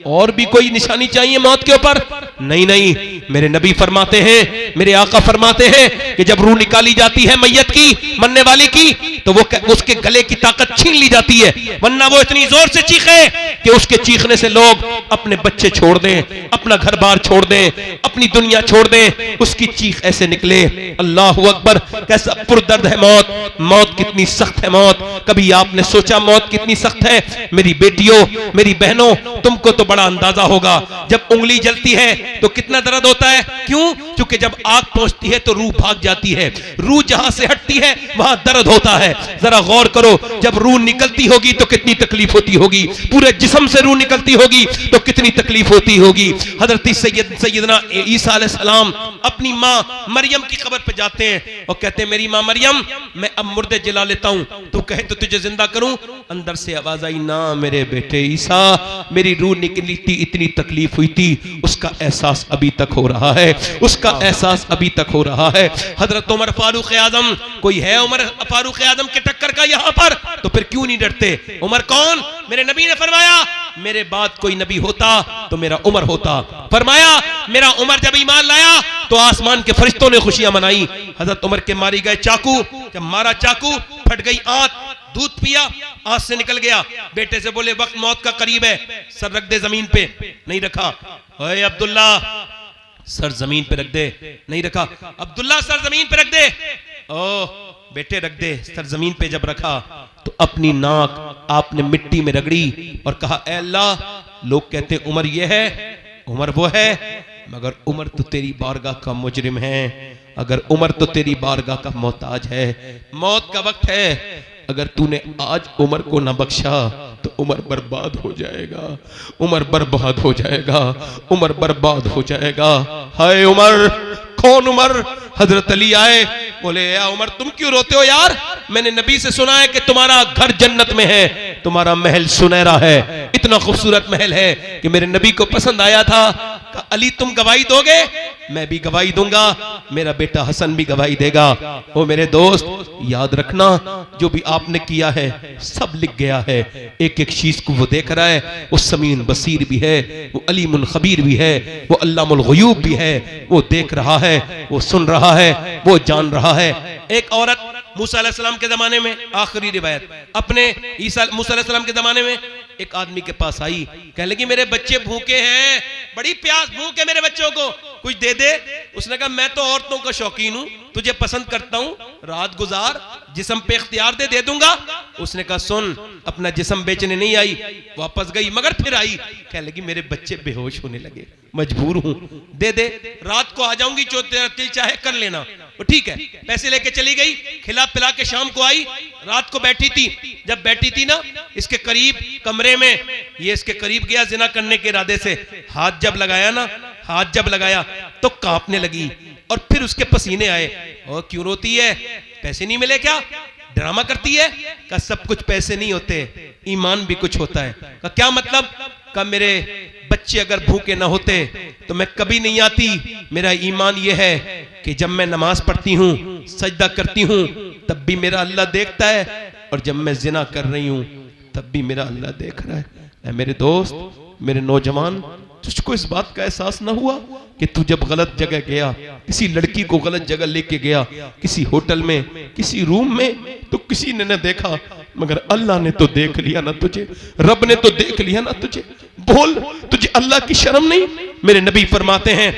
और भी कोई निशानी चाहिए मौत के ऊपर? नहीं नहीं, मेरे नबी फरमाते हैं, मेरे आका फरमाते हैं कि जब रूह निकाली जाती है मैयत की, मरने वाली की, तो वो उसके गले की ताकत छीन ली जाती है, वरना वो इतनी जोर से चीखे कि उसके चीखने से लोग अपने बच्चे छोड़ दें, अपना घर बार छोड़ दें, अपनी दुनिया छोड़ दें। उसकी चीख ऐसे निकले, अल्लाह अकबर, कैसा पुरदर्द है मौत। मौत कितनी सख्त है मौत, कभी आपने सोचा मौत कितनी सख्त है? मेरी बेटियों, मेरी बहनों, तुमको तो बड़ा अंदाजा होगा, जब उंगली जलती है तो कितना दर्द होता है। क्यों? क्योंकि जब आग पहुंचती है तो रूह भाग जाती है, रूह जहां से हटती है वहां दर्द होता है। जरा गौर करो, जब रूह निकलती होगी तो कितनी तकलीफ होती होगी, पूरे जिस्म से रूह निकलती होगी तो कितनी तकलीफ होती होगी। हजरत सैयदना ईसा अलैहिस्सलाम अपनी मां मरियम की कब्र पे जाते हैं और कहते हैं मेरी मां मरियम, मैं अब मुर्दे जला लेता हूं, तू कहे तो तुझे जिंदा करूं। अंदर से आवाज आई, ना मेरे बेटे ईसा, मेरी रूह निकली थी, इतनी तकलीफ हुई थी, उसका एहसास अभी तक हो रहा है, उसका एहसास अभी तक हो रहा है। हजरत उमर फारूक आजम, कोई है उमर फारूक आजम के टक्कर का यहां पर? तो फिर क्यों नहीं डरते? उमर कौन? मेरे नबी ने फरमाया मेरे बाद कोई नबी होता तो मेरा उमर होता। फरमाया मेरा उमर जब ईमान लाया तो आसमान के फरिश्तों ने खुशियां मनाई। हजरत उमर के मारी गए चाकू, जब मारा चाकू फट गई आंत, दूध पिया आंत से निकल गया। बेटे से बोले वक्त मौत का करीब है, सर रख दे जमीन पे, नहीं रखा। ओए अब्दुल्ला, सर जमीन पे रख दे, नहीं रखा। अब्दुल्ला सर जमीन पे रख दे, ओ बेटे रख दे। सर जमीन पे जब रखा तो अपनी नाक आपने मिट्टी में रगड़ी और कहा ऐ अल्लाह, लोग कहते उमर ये है, उमर वो है, मगर उमर तो तेरी बारगाह का मुजरिम है, अगर उमर तो तेरी बारगाह का मोहताज है। मौत का वक्त है, अगर तूने आज उमर को न बख्शा तो उमर बर्बाद हो जाएगा, उमर बर्बाद हो जाएगा, उमर बर्बाद हो जाएगा। हाय उमर, कौन उमर? हजरत अली आए, बोले या उमर तुम क्यों रोते हो यार? मैंने नबी से सुना है कि तुम्हारा घर जन्नत में है, तुम्हारा महल सुनहरा है, इतना खूबसूरत महल है कि मेरे नबी को पसंद आया था। अली तुम गवाही दोगे? मैं भी गवाही दूंगा, मेरा बेटा हसन भी गवाही देगा। ओ मेरे दोस्त, याद रखना जो भी आपने किया है सब लिख गया है, एक एक चीज को वो देख रहा है। वो समीन बसीर भी है, वो अलीमुल खबीर भी है, वो अल्लामुल गुयूब भी है, वो देख रहा है, वो सुन रहा है, वो जान रहा है। एक औरत मूसा अलैहिस्सलाम के जमाने में, आखिरी रिवायत, अपने मूसा अलैहिस्सलाम के जमाने में एक आदमी के पास आई, कहने लगी मेरे बच्चे भूखे हैं, बड़ी प्यास भूख है मेरे बच्चों को, कुछ दे दे। उसने कहा मैं तो औरतों का शौकीन हूं, तुझे पसंद करता हूं, रात गुजार, जिस्म पे इख्तियार दे दूंगा। उसने कहा सुन, अपना जिस्म बेचने नहीं आई, वापस गई, मगर फिर आई, कहने लगी मेरे बच्चे बेहोश होने लगे, मजबूर हूं, दे दे, रात को आ जाऊंगी, जो तेरा दिल चाहे कर लेना। वो ठीक है, पैसे लेके चली गई, खिला पिला के शाम को आई, रात को बैठी थी, जब बैठी थी ना इसके करीब कमरे में, ये इसके करीब गया जिना करने के इरादे से, हाथ जब लगाया ना हाथ जब लगाया तो कांपने लगी और फिर उसके पसीने आए। और क्यों रोती है? पैसे नहीं मिले क्या? ड्रामा करती है? का सब कुछ पैसे नहीं होते, ईमान भी कुछ होता है। का क्या मतलब? का मेरे बच्चे अगर भूखे ना होते तो मैं कभी नहीं आती। मेरा ईमान यह है कि जब मैं नमाज पढ़ती हूँ, सजदा करती हूँ, तब भी मेरा अल्लाह देखता है, और जब मैं जिना कर रही हूँ तब भी मेरा अल्लाह देख रहा है। मेरे दोस्त, मेरे नौजवान, तुझको इस बात का एहसास ना हुआ कि तू जब गलत जगह गया, किसी लड़की को गलत जगह लेके गया, किसी होटल में, किसी रूम में, तो किसी ने न देखा मगर अल्लाह ने तो देख लिया ना तुझे, रब ने तो देख लिया ना तुझे। बोल, तुझे अल्लाह की शर्म नहीं? मेरे नबी फरमाते हैं,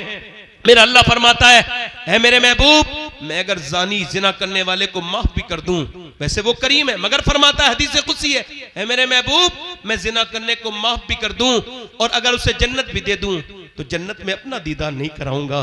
मेरा अल्लाह फरमाता है मेरे महबूब, मैं अगर जानी जिना करने वाले को माफ भी कर दूं, वैसे वो करीम है, मगर फरमाता है, हदीस कुदसी है मेरे महबूब, मैं जिना करने को माफ भी कर दूं और अगर उसे जन्नत भी दे दूं तो जन्नत में अपना दीदार नहीं कराऊंगा,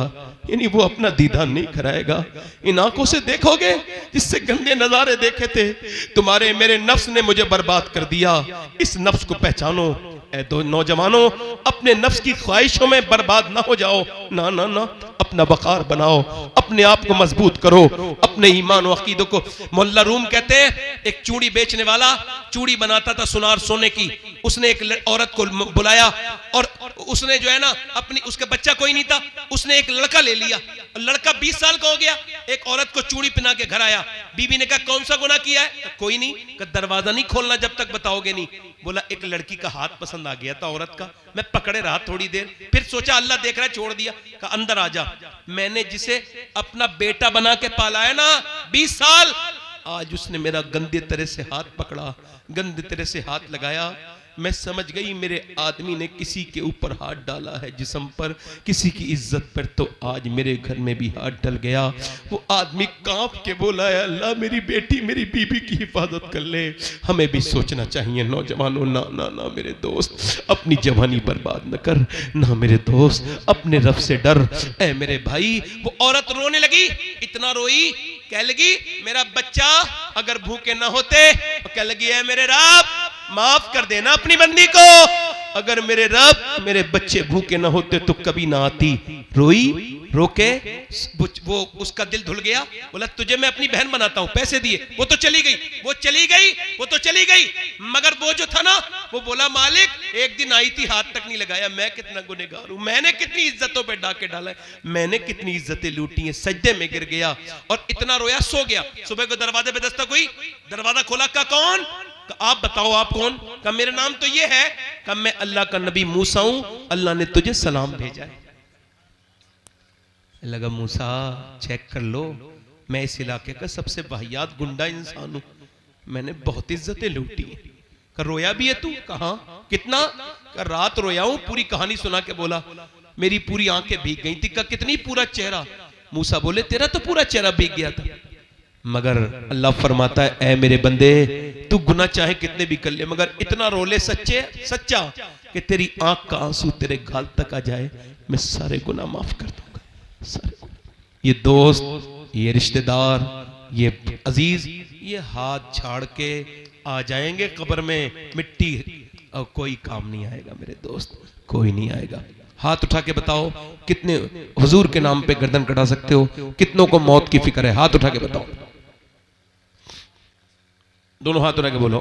यानी वो अपना दीदार नहीं कराएगा। इन आंखों से देखोगे जिससे गंदे नजारे देखे थे, तुम्हारे मेरे नफ्स ने मुझे बर्बाद कर दिया। इस नफ्स को पहचानो। ऐ दो नौजवानों, अपने नफ्स की ख्वाहिशों में बर्बाद ना हो जाओ। ना ना ना, अपना वकार बनाओ, अपने आप को मजबूत करो, अपने ईमान और अकीदों को। मोहल्ला रूम कहते हैं, एक चूड़ी बेचने वाला चूड़ी बनाता था सुनार सोने की। उसने एक औरत को बुलाया और उसने जो है ना अपनी, उसका बच्चा कोई नहीं था, उसने एक लड़का ले लिया। लड़का 20 साल का हो गया, एक औरत को चूड़ी पहना के घर आया। बीबी ने कहा कौन सा गुनाह किया है? कोई नहीं। दरवाजा नहीं खोलना जब तक बताओगे नहीं। बोला एक लड़की का हाथ पसंद आ गया था औरत का, मैं पकड़े रहा थोड़ी देर, फिर सोचा अल्लाह देख रहा है, छोड़ दिया। कहा अंदर आ जा। मैंने जिसे अपना बेटा बना के पाला है ना 20 साल, आज उसने मेरा गंदे तरह से हाथ पकड़ा, गंदे तरह से हाथ लगाया। मैं समझ गई मेरे आदमी ने किसी के ऊपर हाथ डाला है जिस्म पर, किसी की इज्जत पर, तो आज मेरे घर में भी हाथ डल गया। वो आदमी कांप के बोला है अल्लाह मेरी बेटी मेरी बीबी की हिफाजत कर ले। हमें भी सोचना चाहिए नौजवानों। ना ना ना मेरे दोस्त, अपनी जवानी बर्बाद न कर। ना मेरे दोस्त, अपने रब से डर। ऐ मेरे भाई, वो औरत रोने लगी, इतना रोई, कह लगी मेरा बच्चा अगर भूखे ना होते, तो कह लगी है मेरे रब माफ कर देना अपनी बंदी को, अगर मेरे रब मेरे बच्चे भूखे ना होते तो कभी ना आती। रोई, रोके, वो उसका दिल धुल गया। बोला तुझे मैं अपनी बहन बनाता हूं, पैसे दिए, वो तो चली गई, वो चली गई, वो तो चली गई, मगर वो जो था ना, वो बोला मालिक एक दिन आई थी, हाथ तक नहीं लगाया। मैं कितना गुनहगार हूं, मैंने कितनी इज्जतों पे डाके डाला है, मैंने कितनी इज्जतें लूटी हैं। सजदे में गिर गया और इतना रोया, सो गया। सुबह को दरवाजे पे दस्तक हुई, दरवाजा खोला, का कौन? आप बताओ आप कौन? का मेरा नाम तो ये है, का मैं अल्लाह का नबी मूसा हूं, अल्लाह ने तुझे सलाम भेजा है। लगा मूसा चेक कर लो, मैं इस इलाके का सबसे वाहियात गुंडा इंसान हूं, मैंने बहुत इज्जतें लूटी हैं। का रोया भी है तू? कहा कितना? का रात रोया हूं, पूरी कहानी सुना के बोला, मेरी पूरी आंखें भीग गई थी। का कितनी? पूरा चेहरा। मूसा बोले तेरा तो पूरा चेहरा भीग गया था। मगर अल्लाह फरमाता है ऐ मेरे बंदे, तू गुनाह चाहे कितने भी कर ले, मगर इतना रोले सच्चा कि तेरी आंख का आंसू तेरे गाल तक आ जाए, मैं सारे गुनाह माफ कर दूंगा, सारे गुनाह। ये दोस्त, ये रिश्तेदार, ये अजीज, ये हाथ झाड़ के आ जाएंगे कब्र में, मिट्टी और कोई काम नहीं आएगा मेरे दोस्त, कोई नहीं आएगा। हाथ उठा के बताओ कितने हुजूर के नाम पे गर्दन कटा सकते हो? कितनों को मौत की फिक्र है? हाथ उठा के बताओ, दोनों हाथ उठा के बोलो,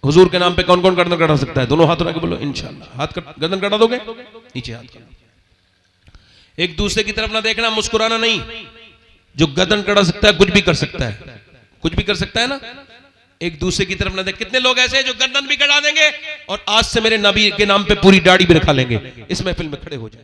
हुजूर के नाम पे कौन कौन गर्दन कटा सकता है? दोनों हाथ उठा के बोलो इंशाल्लाह। हाथ गर्दन कटा दोगे? नीचे हाथ करो। एक दूसरे की तरफ ना देखना, मुस्कुराना नहीं। जो गर्दन कटा सकता है कुछ भी कर सकता है, कुछ भी कर सकता है ना। एक दूसरे की तरफ ना देख। कितने लोग ऐसे हैं जो गर्दन भी कटा देंगे और आज से मेरे नबी के नाम पे पूरी दाढ़ी भी रखा लेंगे, इस महफिल में खड़े हो जाए।